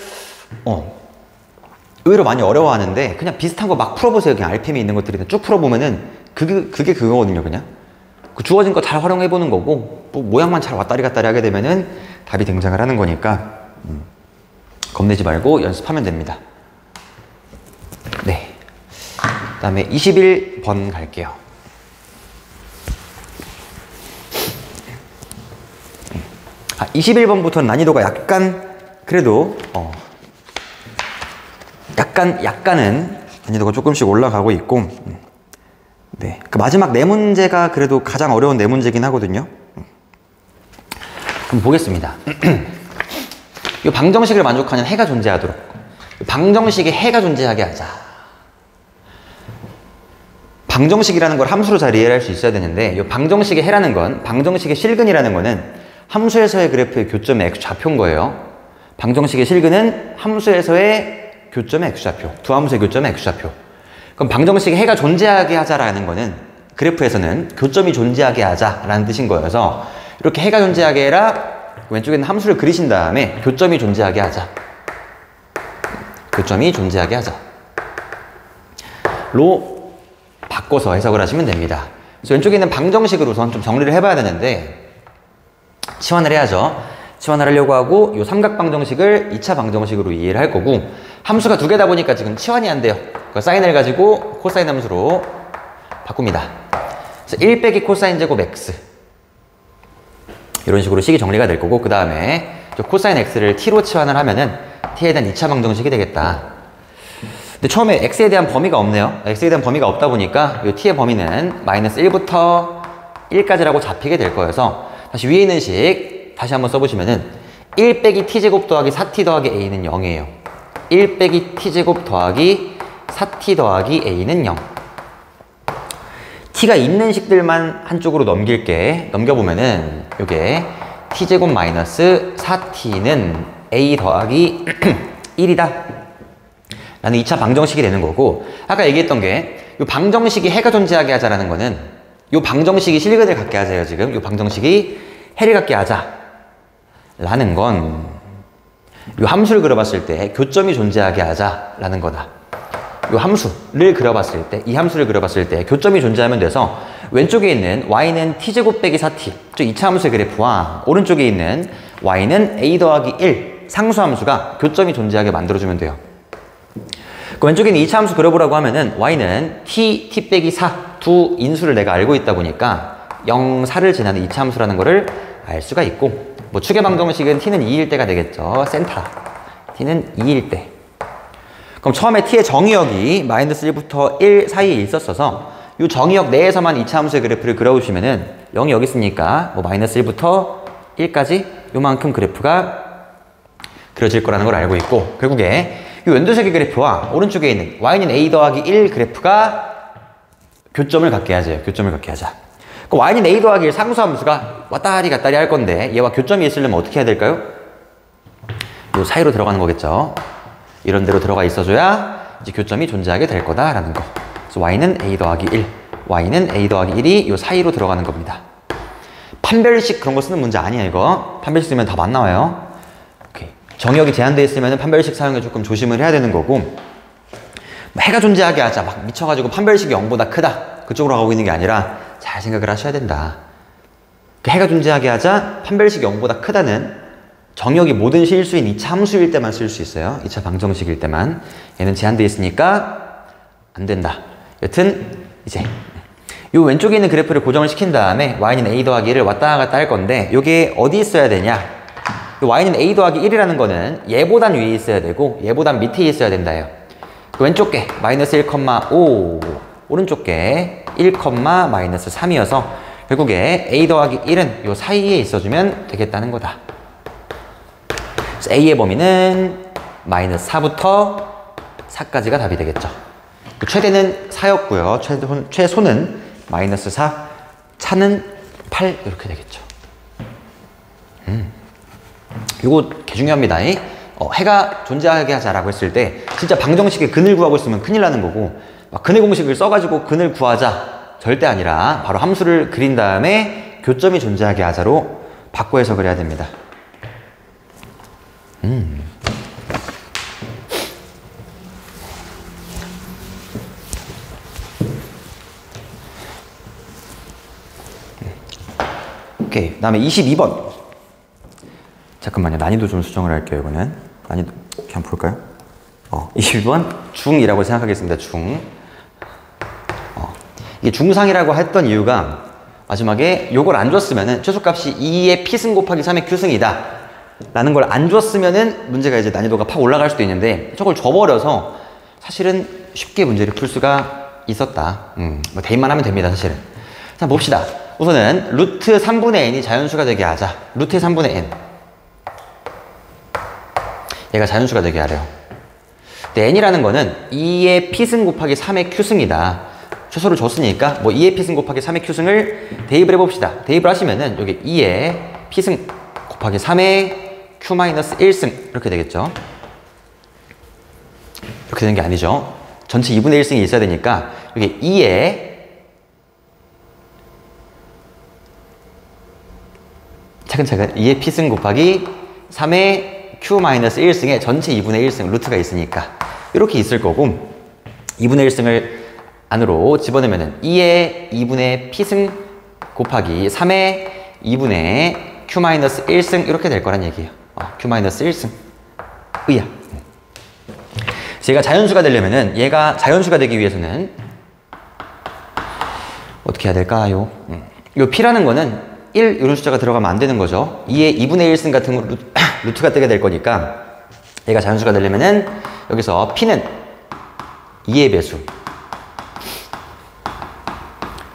의외로 많이 어려워하는데 그냥 비슷한 거 막 풀어보세요. 그냥 RPM에 있는 것들이 쭉 풀어보면은 그게 그거거든요. 그냥 그 주어진 거 잘 활용해보는 거고 뭐 모양만 잘 왔다리 갔다리 하게 되면은 답이 등장을 하는 거니까 겁내지 말고 연습하면 됩니다. 네. 그 다음에 21번 갈게요. 아, 21번부터는 난이도가 약간 그래도 약간은 난이도가 조금씩 올라가고 있고 네, 그 마지막 네 문제가 그래도 가장 어려운 네 문제긴 하거든요. 한번 보겠습니다. 이 방정식을 만족하는 해가 존재하도록 방정식에 해가 존재하게 하자. 방정식이라는 걸 함수로 잘 이해를 할 수 있어야 되는데 이 방정식의 해라는 건 방정식의 실근이라는 거는 함수에서의 그래프의 교점의 x좌표인 거예요. 방정식의 실근은 함수에서의 교점의 x좌표, 두 함수의 교점의 x좌표. 그럼 방정식에 해가 존재하게 하자라는 거는 그래프에서는 교점이 존재하게 하자라는 뜻인 거여서 이렇게 해가 존재하게 해라 왼쪽에 있는 함수를 그리신 다음에 교점이 존재하게 하자. 교점이 존재하게 하자. 로 바꿔서 해석을 하시면 됩니다. 그래서 왼쪽에 있는 방정식으로 우선 좀 정리를 해봐야 되는데 치환을 해야죠. 치환을 하려고 하고 이 삼각방정식을 2차 방정식으로 이해를 할 거고 함수가 두 개다 보니까 지금 치환이 안 돼요. 그 사인을 가지고 코사인 함수로 바꿉니다. 그래서 1 빼기 코사인 제곱 x 이런 식으로 식이 정리가 될 거고 그 다음에 코사인 x를 t로 치환을 하면은 t에 대한 2차 방정식이 되겠다. 근데 처음에 x에 대한 범위가 없네요. x에 대한 범위가 없다 보니까 이 t의 범위는 마이너스 1부터 1까지라고 잡히게 될 거여서 다시 위에 있는 식 다시 한번 써보시면은 1 빼기 t제곱 더하기 4t 더하기 a는 0이에요. 1 빼기 t제곱 더하기 4t 더하기 a는 0. t가 있는 식들만 한쪽으로 넘겨보면은 요게 t제곱 마이너스 4t는 a 더하기 1이다 라는 2차 방정식이 되는 거고, 아까 얘기했던 게 요 방정식이 해가 존재하게 하자라는 거는 요 방정식이 실근을 갖게 하자예요. 지금 요 방정식이 해를 갖게 하자 라는 건 요 함수를 그려봤을 때 교점이 존재하게 하자라는 거다. 요 함수를 그려봤을 때, 이 함수를 그려봤을 때 교점이 존재하면 돼서 왼쪽에 있는 y는 t제곱 빼기 4t, 저 2차 함수의 그래프와 오른쪽에 있는 y는 a 더하기 1 상수함수가 교점이 존재하게 만들어주면 돼요. 그 왼쪽에 있는 2차 함수 그려보라고 하면은 y는 t 빼기 4 두 인수를 내가 알고 있다 보니까 0, 4를 지나는 2차 함수라는 거를 알 수가 있고, 뭐 축의 방정식은 t는 2일 때가 되겠죠. 센터 t는 2일 때. 그럼 처음에 t의 정의역이 마이너스 1부터 1 사이에 있었어서 이 정의역 내에서만 2차 함수의 그래프를 그려보시면은 0이 여기 있으니까 뭐 마이너스 1부터 1까지 요만큼 그래프가 그려질 거라는 걸 알고 있고, 결국에 이 왼도색의 그래프와 오른쪽에 있는 y는 a 더하기 1 그래프가 교점을 갖게 하죠. 교점을 갖게 하자. 그 y는 a 더하기 1 상수함수가 왔다리 갔다리 할 건데 얘와 교점이 있으려면 어떻게 해야 될까요? 요 사이로 들어가는 거겠죠. 이런 데로 들어가 있어줘야 이제 교점이 존재하게 될 거다라는 거. 그래서 y는 a 더하기 1, y는 a 더하기 1이 요 사이로 들어가는 겁니다. 판별식 그런 거 쓰는 문제 아니야 이거. 판별식 쓰면 답 안 나와요. 오케이. 정의역이 제한되어 있으면 판별식 사용에 조금 조심을 해야 되는 거고, 해가 존재하게 하자 막 미쳐가지고 판별식이 0보다 크다 그쪽으로 가고 있는 게 아니라 잘 생각을 하셔야 된다. 해가 존재하게 하자 판별식이 0보다 크다는 정의역이 모든 실수인 2차 함수일 때만 쓸 수 있어요. 2차 방정식일 때만. 얘는 제한되어 있으니까 안 된다. 여튼 이제 요 왼쪽에 있는 그래프를 고정을 시킨 다음에 y는 a 더하기 1을 왔다 갔다 할 건데 요게 어디 있어야 되냐, 요 y는 a 더하기 1이라는 거는 얘보단 위에 있어야 되고 얘보단 밑에 있어야 된다요. 그 왼쪽 게 마이너스 1,5 오른쪽 게 1, 마이너스 3이어서 결국에 a 더하기 1은 요 사이에 있어주면 되겠다는 거다. 그래서 a의 범위는 마이너스 4부터 4까지가 답이 되겠죠. 최대는 4였고요. 최소는 마이너스 4, 차는 8 이렇게 되겠죠. 이거 개 중요합니다. 해가 존재하게 하자라고 했을 때 진짜 방정식의 근을 구하고 있으면 큰일 나는 거고, 막 근의 공식을 써가지고 근을 구하자 절대 아니라 바로 함수를 그린 다음에 교점이 존재하게 하자로 바꿔 해석을 해야 됩니다. 오케이. 그 다음에 22번. 잠깐만요. 난이도 좀 수정을 할게요. 이거는 난이도 그냥 볼까요? 22번 중이라고 생각하겠습니다. 중. 이게 중상이라고 했던 이유가 마지막에 요걸 안 줬으면은 최소값이 2의 p승 곱하기 3의 q승이다 라는 걸 안 줬으면은 문제가 이제 난이도가 팍 올라갈 수도 있는데 저걸 줘버려서 사실은 쉽게 문제를 풀 수가 있었다. 뭐 대입만 하면 됩니다. 사실은. 자, 봅시다. 우선은 루트 3분의 n이 자연수가 되게 하자. 루트 3분의 n. 얘가 자연수가 되게 하래요. 근데 n이라는 거는 2의 p승 곱하기 3의 q승이다. 최소를 줬으니까 뭐 2의 p승 곱하기 3의 q승을 대입을 해봅시다. 대입을 하시면은 여기 2의 p승 곱하기 3의 q-1승 이렇게 되겠죠. 이렇게 되는 게 아니죠. 전체 2분의 1승이 있어야 되니까 여기 2의 차근차근 2의 p승 곱하기 3의 q-1승에 전체 2분의 1승 루트가 있으니까 이렇게 있을 거고, 2분의 1승을 안으로 집어넣으면 2의 2분의 p승 곱하기 3의 2분의 q-1승 이렇게 될 거란 얘기예요. q-1승 의야. 그래서 얘가 자연수가 되려면은, 얘가 자연수가 되기 위해서는 어떻게 해야 될까요? 요 p라는 거는 1 이런 숫자가 들어가면 안 되는 거죠. 2의 2분의 1승 같은 루트가 뜨게 될 거니까 얘가 자연수가 되려면은 여기서 P는 2의 배수,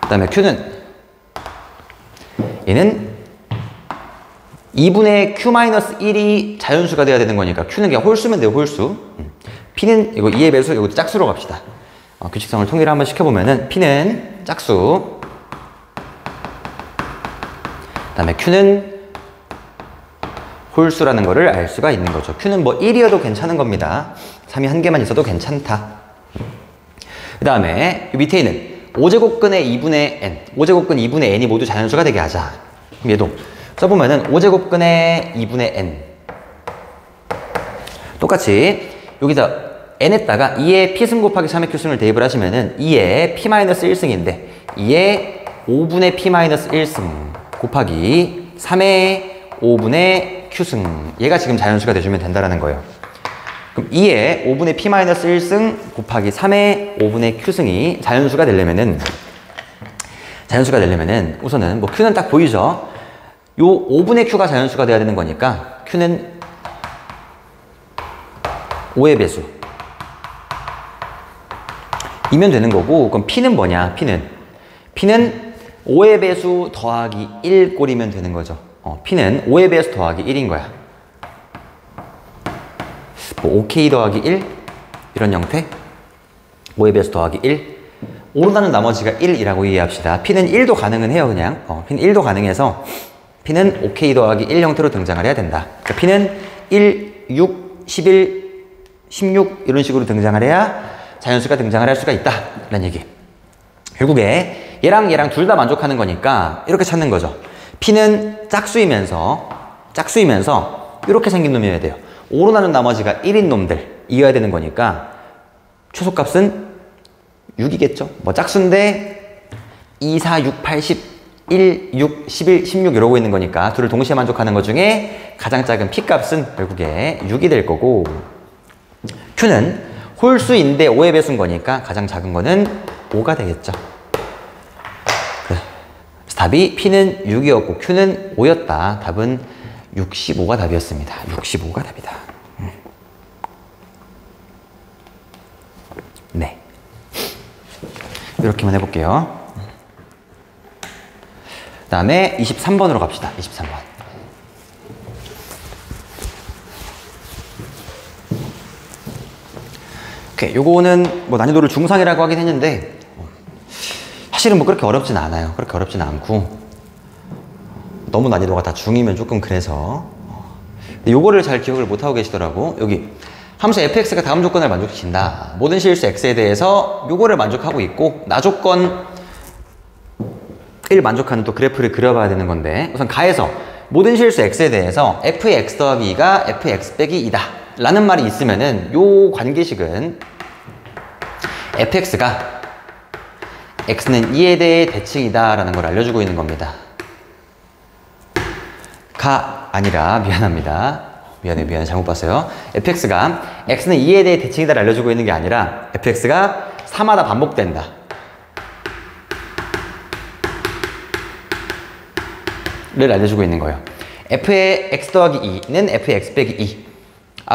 그 다음에 Q는 얘는 2분의 Q-1이 자연수가 돼야 되는 거니까 Q는 그냥 홀수면 돼요, 홀수. P는 이거 2의 배수, 이것도 짝수로 갑시다. 규칙성을 통일을 한번 시켜보면은 P는 짝수, 그 다음에 Q는 홀수라는 거를 알 수가 있는 거죠. Q는 뭐 1이어도 괜찮은 겁니다. 3이 한 개만 있어도 괜찮다. 그 다음에 밑에 있는 5제곱근의 2분의 n, 5제곱근 2분의 n이 모두 자연수가 되게 하자. 그럼 얘도 써보면은 5제곱근의 2분의 n 똑같이 여기다 n에다가 2의 p승 곱하기 3의 q승을 대입을 하시면은 2의 p-1승인데 2의 5분의 p-1승 곱하기 3의 5분의 q승, 얘가 지금 자연수가 돼주면 된다라는 거예요. 그럼 2의 5분의 p-1승 곱하기 3의 5분의 q승이 자연수가 되려면은 우선은 뭐 q는 딱 보이죠? 요 5분의 q가 자연수가 돼야 되는 거니까 q는 5의 배수 이면 되는 거고, 그럼 p는 뭐냐? p는 5의 배수 더하기 1 꼴이면 되는 거죠. p는 5의 배수 더하기 1인 거야. 뭐 5k 더하기 1 이런 형태, 5의 배수 더하기 1, 오르다는 나머지가 1이라고 이해합시다. p는 1도 가능은 해요. 그냥 p는 1도 가능해서 p는 5k 더하기 1 형태로 등장을 해야 된다. 그러니까 p는 1, 6, 11, 16 이런 식으로 등장을 해야 자연수가 등장을 할 수가 있다 라는 얘기. 결국에 얘랑 얘랑 둘 다 만족하는 거니까 이렇게 찾는 거죠. p는 짝수이면서 이렇게 생긴 놈이어야 돼요. 오르나는 나머지가 1인 놈들 이어야 되는 거니까 최소값은 6이겠죠. 뭐 짝수인데 2, 4, 6, 8, 10, 1, 6, 11, 16 이러고 있는 거니까 둘을 동시에 만족하는 것 중에 가장 작은 p값은 결국에 6이 될 거고, q는 홀수인데 5의 배수인 거니까 가장 작은 거는 5가 되겠죠. 그래서 답이 p는 6이었고 q는 5였다. 답은 65가 답이었습니다. 65가 답이다. 네. 이렇게만 해볼게요. 그 다음에 23번으로 갑시다. 23번. 오케이. 요거는 뭐 난이도를 중상이라고 하긴 했는데 사실은 뭐 그렇게 어렵진 않아요. 그렇게 어렵진 않고 너무 난이도가 다 중이면 조금 그래서 요거를 잘 기억을 못하고 계시더라고. 여기 함수 fx가 다음 조건을 만족시킨다. 모든 실수 x에 대해서 요거를 만족하고 있고 나조건 1 만족하는 또 그래프를 그려봐야 되는 건데, 우선 가에서 모든 실수 x에 대해서 f의 x 더하기 2가 fx 빼기 2다 라는 말이 있으면은 요 관계식은 fx가 x는 2에 대해 대칭이다 라는 걸 알려주고 있는 겁니다. 가 아니라 미안합니다. 미안해 잘못 봤어요. fx가 x는 2에 대해 대칭이다 알려주고 있는 게 아니라 fx가 3마다 반복된다 를 알려주고 있는 거예요. f의 x 더하기 2는 f의 x 빼기 2.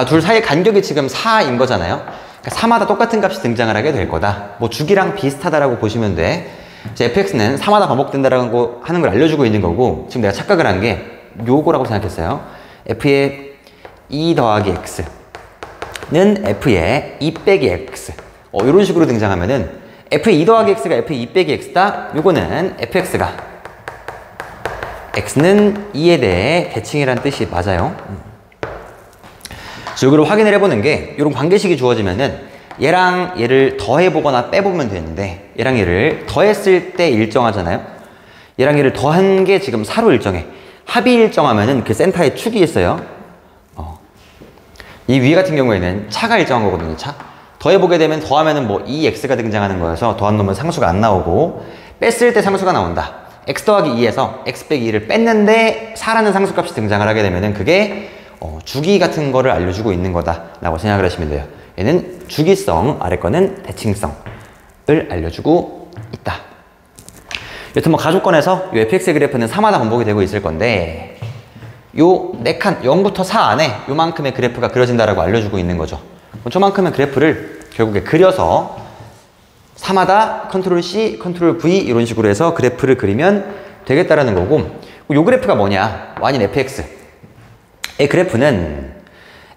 둘 사이의 간격이 지금 4인 거잖아요. 그러니까 4마다 똑같은 값이 등장을 하게 될 거다. 뭐 주기랑 비슷하다라고 보시면 돼. fx는 4마다 반복된다라고 하는 걸 알려주고 있는 거고, 지금 내가 착각을 한 게 요거라고 생각했어요. f의 2 더하기 x는 f의 2 빼기 x. 이런 식으로 등장하면은 f의 2 더하기 x가 f의 2 빼기 x다. 요거는 fx가 x는 2에 대해 대칭이라는 뜻이 맞아요. 이거를 확인을 해보는 게, 이런 관계식이 주어지면은 얘랑 얘를 더해보거나 빼보면 되는데, 얘랑 얘를 더했을 때 일정하잖아요. 얘랑 얘를 더한 게 지금 4로 일정해. 합이 일정하면은 그 센터에 축이 있어요. 이 위 같은 경우에는 차가 일정한 거거든요. 차. 더해보게 되면 더하면은 뭐 2x가 등장하는 거여서 더한 놈은 상수가 안 나오고, 뺐을 때 상수가 나온다. x 더하기 2에서 x 빼기 2를 뺐는데 4라는 상수값이 등장을 하게 되면은 그게 주기 같은 거를 알려주고 있는 거다라고 생각을 하시면 돼요. 얘는 주기성, 아래 거는 대칭성을 알려주고 있다. 여튼 뭐 가족권에서 이 fx의 그래프는 3마다 반복이 되고 있을 건데 요 4칸 0부터 4 안에 요만큼의 그래프가 그려진다라고 알려주고 있는 거죠. 저만큼의 그래프를 결국에 그려서 3마다 컨트롤 C, 컨트롤 V 이런 식으로 해서 그래프를 그리면 되겠다라는 거고, 요 그래프가 뭐냐? y는 fx의 그래프는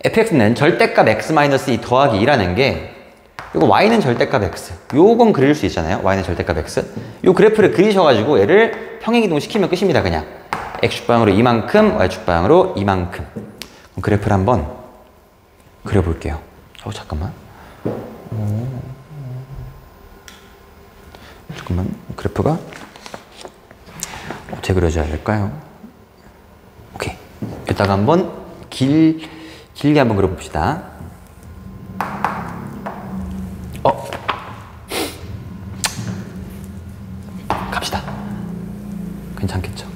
fx는 절대값 x-2 더하기 2라는 게 이거 y는 절대값 x, 요건 그릴 수 있잖아요. y는 절대값 x. 요 그래프를 그리셔가지고 얘를 평행이동 시키면 끝입니다. 그냥 x축방으로 이만큼, y축방으로 이만큼. 그럼 그래프를 한번 그려볼게요. 잠깐만. 잠깐만. 그래프가 어떻게 그려져야 될까요? 오케이. 이따가 한번 길게 한번 그려봅시다. 갑시다. 괜찮겠죠?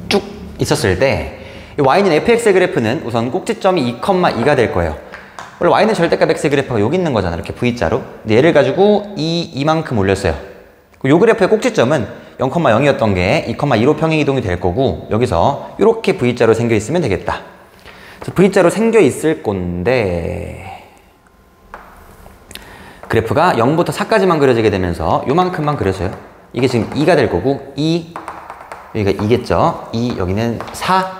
쭉 있었을 때 y는 fx의 그래프는 우선 꼭지점이 2,2가 될 거예요. 원래 y는 절대값 x의 그래프가 여기 있는 거잖아. 이렇게 V자로. 근데 얘를 가지고 이만큼 올렸어요. 요 그래프의 꼭지점은 0,0이었던 게 2,2로 평행이동이 될 거고, 여기서 이렇게 V자로 생겨 있으면 되겠다. 그래서 V자로 생겨 있을 건데 그래프가 0부터 4까지만 그려지게 되면서 요만큼만 그려져요. 이게 지금 2가 될 거고, 여기가 2겠죠. 2, 여기는 4.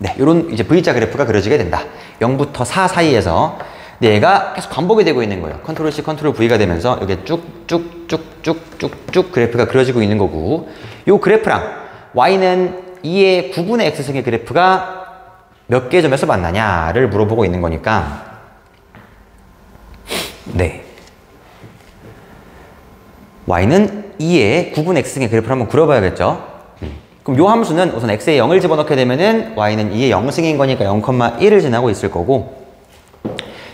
네, 요런 이제 V자 그래프가 그려지게 된다. 0부터 4 사이에서. 근데 얘가 계속 반복이 되고 있는 거예요. 컨트롤 C, 컨트롤 V가 되면서 여기 쭉쭉쭉쭉쭉쭉 그래프가 그려지고 있는 거고, 요 그래프랑 Y는 2의 9분의 X승의 그래프가 몇 개의 점에서 만나냐를 물어보고 있는 거니까, 네. Y는 2의 9분의 X승의 그래프를 한번 그려봐야겠죠. 그럼 요 함수는 우선 x에 0을 집어넣게 되면은 y는 2의 0승인 거니까 0,1을 지나고 있을 거고,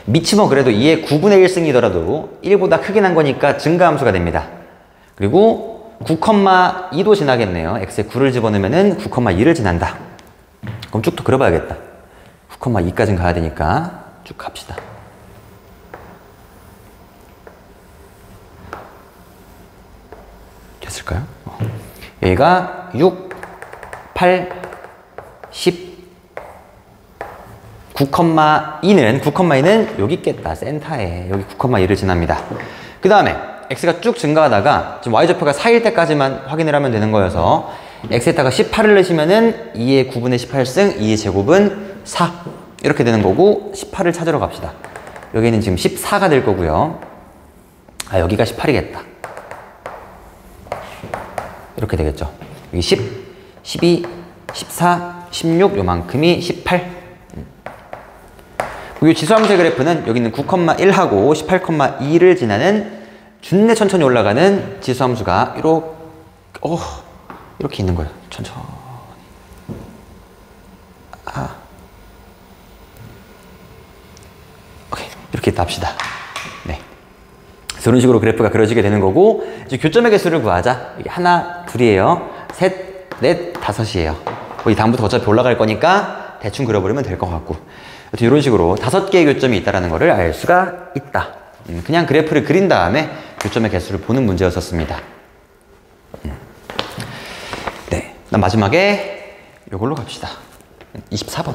밑이 뭐 그래도 2의 9분의 1승이더라도 1보다 크게 난 거니까 증가함수가 됩니다. 그리고 9,2도 지나겠네요. x에 9를 집어넣으면은 9,2를 지난다. 그럼 쭉 더 그려봐야겠다. 9,2까지는 가야 되니까 쭉 갑시다. 됐을까요? 얘가 6, 8, 10, 9,2는 여기 있겠다. 센터에 여기 9,2를 지납니다. 그 다음에 x가 쭉 증가하다가 지금 y좌표가 4일 때까지만 확인을 하면 되는 거여서 x에다가 18을 넣으시면은 2의 9분의 18승 2의 제곱은 4 이렇게 되는 거고, 18을 찾으러 갑시다. 여기는 지금 14가 될 거고요. 여기가 18이겠다. 이렇게 되겠죠. 여기 10, 12, 14, 16 요만큼이 18. 이 지수함수의 그래프는 여기 있는 9,1하고 18,2를 지나는 준내 천천히 올라가는 지수함수가 이렇게 있는 거예요. 천천히. 오케이. 이렇게 합시다. 네. 이런 식으로 그래프가 그려지게 되는 거고, 이제 교점의 개수를 구하자. 이게 하나, 둘이에요. 셋, 넷, 다섯이에요. 이 다음부터 어차피 올라갈 거니까 대충 그려버리면 될 것 같고, 이런 식으로 5개의 교점이 있다는 것을 알 수가 있다. 그냥 그래프를 그린 다음에 교점의 개수를 보는 문제였었습니다. 네, 그다음 마지막에 이걸로 갑시다. 24번.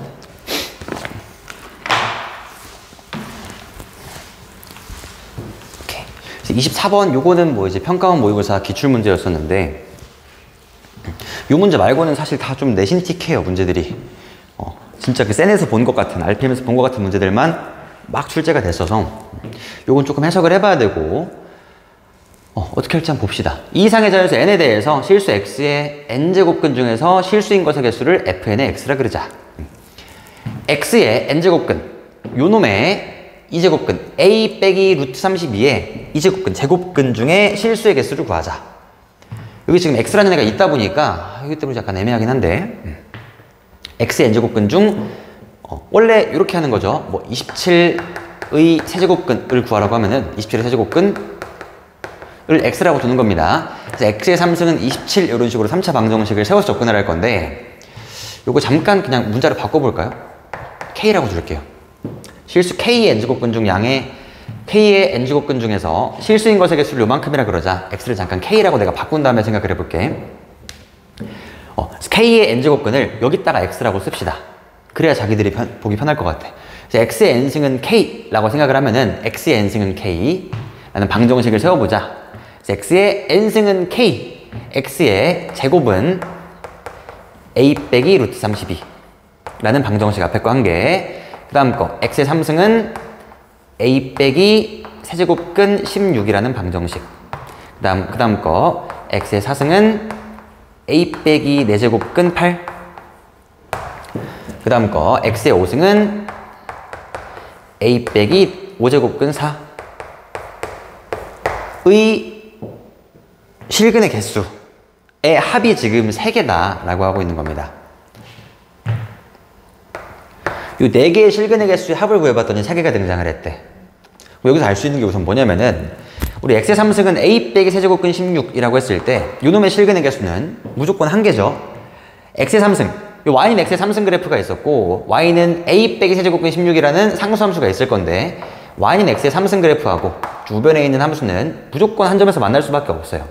오케이. 24번 요거는 뭐 이제 평가원 모의고사 기출 문제였었는데, 요 문제 말고는 사실 다 좀 내신틱해요, 문제들이. 진짜 그 센에서 본 것 같은, RPM에서 본 것 같은 문제들만 막 출제가 됐어서 요건 조금 해석을 해봐야 되고, 어떻게 할지 한번 봅시다. 이 이상의 자연수 n에 대해서 실수 x의 n제곱근 중에서 실수인 것의 개수를 fn의 x라 그러자. x의 n제곱근, 요 놈의 이제곱근 a 빼기 루트 32의 이제곱근, 제곱근 중에 실수의 개수를 구하자. 여기 지금 x라는 애가 있다 보니까 여기 때문에 약간 애매하긴 한데, x의 n제곱근 중 원래 이렇게 하는 거죠. 뭐 27의 세제곱근을 구하라고 하면은 27의 세제곱근을 x라고 두는 겁니다. 그래서 x의 3승은 27 이런 식으로 3차 방정식을 세워서 접근을 할 건데, 요거 잠깐 그냥 문자로 바꿔볼까요? k라고 줄게요. 실수 k의 n제곱근 중 양의 K의 n제곱근 중에서 실수인 것의 개수를 요만큼이라 그러자 x를 잠깐 K라고 내가 바꾼 다음에 생각을 해볼게. K의 n제곱근을 여기다가 x라고 씁시다. 그래야 자기들이 보기 편할 것 같아. x의 n승은 K라고 생각을 하면은 x의 n승은 K 라는 방정식을 세워보자. x의 n승은 K, x의 제곱은 a 빼기 루트 32 라는 방정식 앞에 거 한 개. 그 다음 거 x의 3승은 a 빼기 세제곱근 16이라는 방정식. 그 다음 거 x의 4승은 a 빼기 4제곱근 8. 그 다음 거 x의 5승은 a 빼기 5제곱근 4. 의 실근의 개수의 합이 지금 3개다 라고 하고 있는 겁니다. 이 4개의 실근의 개수의 합을 구해봤더니 3개가 등장을 했대. 여기서 알 수 있는 게 우선 뭐냐면은 우리 x의 3승은 a 빼기 세제곱근 16이라고 했을 때 요놈의 실근의 개수는 무조건 1개죠. x의 3승, 요 y는 x의 3승 그래프가 있었고 y는 a 빼기 세제곱근 16이라는 상수함수가 있을 건데 y는 x의 3승 그래프하고 주변에 있는 함수는 무조건 한 점에서 만날 수밖에 없어요.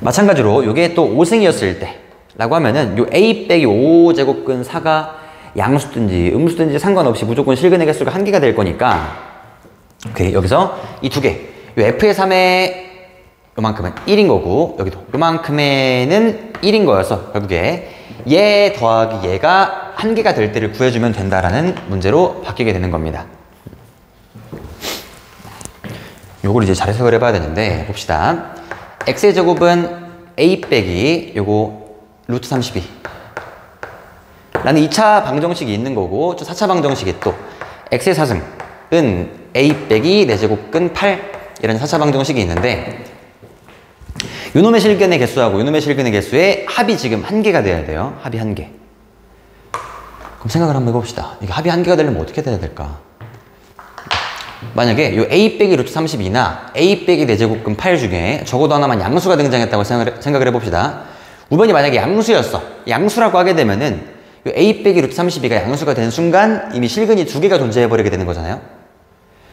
마찬가지로 요게 또 5승이었을 때 라고 하면은 요 a 빼기 5제곱근 4가 양수든지 음수든지 상관없이 무조건 실근의 개수가 1개가 될 거니까 오케이, 여기서 이 2개, 요 f의 3의 요만큼은 1인 거고 여기도 요만큼에는 1인 거여서 결국에 얘 더하기 얘가 1개가 될 때를 구해주면 된다라는 문제로 바뀌게 되는 겁니다. 요걸 이제 잘 해석을 해봐야 되는데 봅시다. x의 제곱은 a 빼기 요거 루트 32 라는 2차 방정식이 있는 거고 저 4차 방정식이 또 x의 4승은 a 빼기 4제곱근 8 이런 4차 방정식이 있는데 요놈의 실근의 개수하고 요놈의 실근의 개수의 합이 지금 1개가 돼야 돼요. 합이 1개. 그럼 생각을 한번 해봅시다. 이게 합이 1개가 되려면 어떻게 돼야 될까? 만약에 요 a 빼기 루트 32나 a 빼기 4제곱근 8 중에 적어도 하나만 양수가 등장했다고 생각을 해봅시다. 우변이 만약에 양수였어. 양수라고 하게 되면은 요 a 빼기 루트 32가 양수가 된 순간 이미 실근이 2개가 존재해버리게 되는 거잖아요.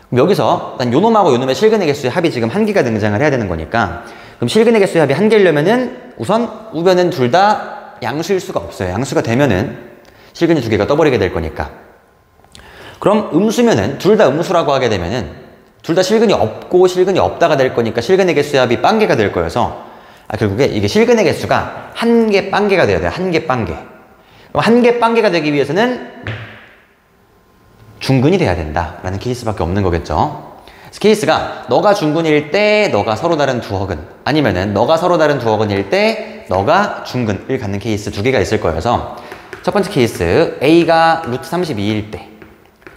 그럼 여기서 난 요놈하고 요놈의 실근의 개수의 합이 지금 1개가 등장을 해야 되는 거니까 그럼 실근의 개수의 합이 1개려면은 우선 우변은 둘 다 양수일 수가 없어요. 양수가 되면은 실근이 2개가 떠버리게 될 거니까. 그럼 음수면은 둘 다 음수라고 하게 되면은 둘 다 실근이 없고 실근이 없다가 될 거니까 실근의 개수의 합이 빵개가 될 거여서 결국에 이게 실근의 개수가 1개 빵개가 돼야 돼요. 1개 빵개. 그럼 1개 빵개가 되기 위해서는 중근이 돼야 된다라는 케이스밖에 없는 거겠죠. 그래서 케이스가 너가 중근일 때 너가 서로 다른 두어근 아니면은 너가 서로 다른 두어근일 때 너가 중근을 갖는 케이스 2개가 있을 거여서 첫 번째 케이스 A가 루트 32일 때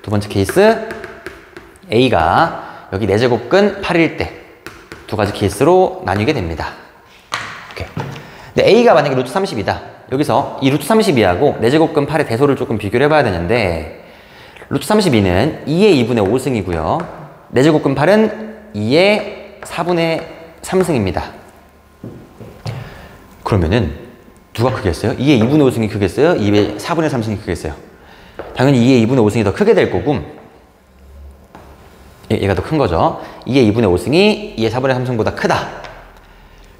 두 번째 케이스 A가 여기 4제곱근 8일 때 두 가지 케이스로 나뉘게 됩니다. 오케이. 근데 A가 만약에 루트 30이다. 여기서 이 루트 32하고 4제곱근 8의 대소를 조금 비교를 해봐야 되는데 루트 32는 2의 2분의 5승이고요. 4제곱근 8은 2의 4분의 3승입니다. 그러면은 누가 크겠어요? 2의 2분의 5승이 크겠어요? 2의 4분의 3승이 크겠어요? 당연히 2의 2분의 5승이 더 크게 될 거고 얘가 더 큰 거죠. 2의 2분의 5승이 2의 4분의 3승보다 크다.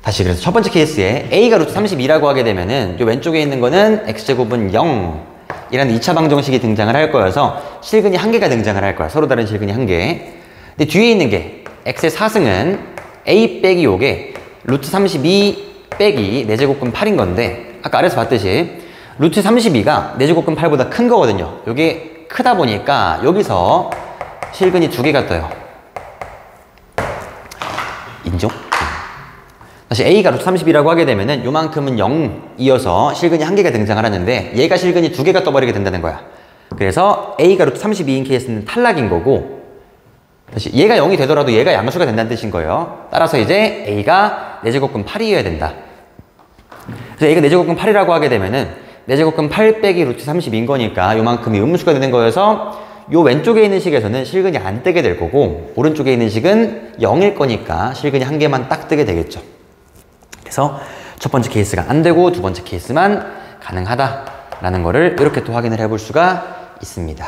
다시 그래서 첫 번째 케이스에 A가 루트 32라고 하게 되면은 이 왼쪽에 있는 거는 X제곱은 0 이라는 2차 방정식이 등장을 할 거여서 실근이 1개가 등장을 할 거야. 서로 다른 실근이 1개. 근데 뒤에 있는 게 X의 4승은 A 빼기 요게 루트 32 빼기 4제곱근 8인 건데 아까 아래서 봤듯이 루트 32가 4제곱근 8보다 큰 거거든요. 요게 크다 보니까 여기서 실근이 2개가 떠요. 인정? 다시 A가 루트 30이라고 하게 되면은 요만큼은 0이어서 실근이 1개가 등장을 하는데 얘가 실근이 2개가 떠버리게 된다는 거야. 그래서 A가 루트 32인 케이스는 탈락인 거고 다시 얘가 0이 되더라도 얘가 양수가 된다는 뜻인 거예요. 따라서 이제 A가 4제곱근 8이어야 된다. 그래서 A가 4제곱근 8이라고 하게 되면은 4제곱근 8 빼기 루트 30인 거니까 요만큼이 음수가 되는 거여서 요 왼쪽에 있는 식에서는 실근이 안 뜨게 될 거고 오른쪽에 있는 식은 0일 거니까 실근이 1개만 딱 뜨게 되겠죠. 그래서 첫 번째 케이스가 안 되고 두 번째 케이스만 가능하다라는 거를 이렇게 또 확인을 해볼 수가 있습니다.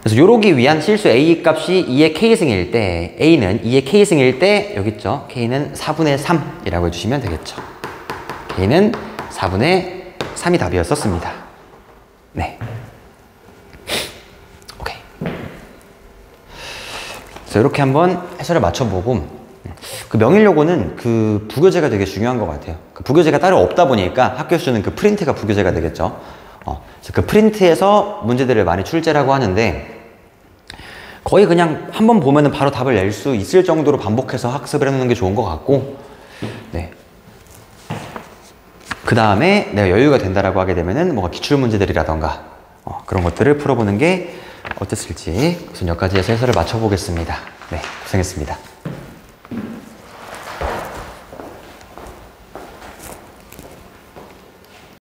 그래서 요러기 위한 실수 A 값이 2의 K승일 때, A는 2의 K승일 때, 여기 있죠. K는 4분의 3이라고 해주시면 되겠죠. K는 4분의 3이 답이었었습니다. 네. 오케이. 그래서 이렇게 한번 해설을 맞춰보고, 그 명일요거는 그 부교재가 되게 중요한 것 같아요. 그 부교재가 따로 없다 보니까 학교에서 주는 그 프린트가 부교재가 되겠죠. 그래서 그 프린트에서 문제들을 많이 출제라고 하는데, 거의 그냥 한번 보면은 바로 답을 낼 수 있을 정도로 반복해서 학습을 해놓는 게 좋은 것 같고, 네. 그 다음에 내가 여유가 된다라고 하게 되면은 뭔가 기출 문제들이라던가 그런 것들을 풀어보는 게 어땠을지 우선 여기까지 해서 해설을 맞춰보겠습니다. 네, 고생했습니다.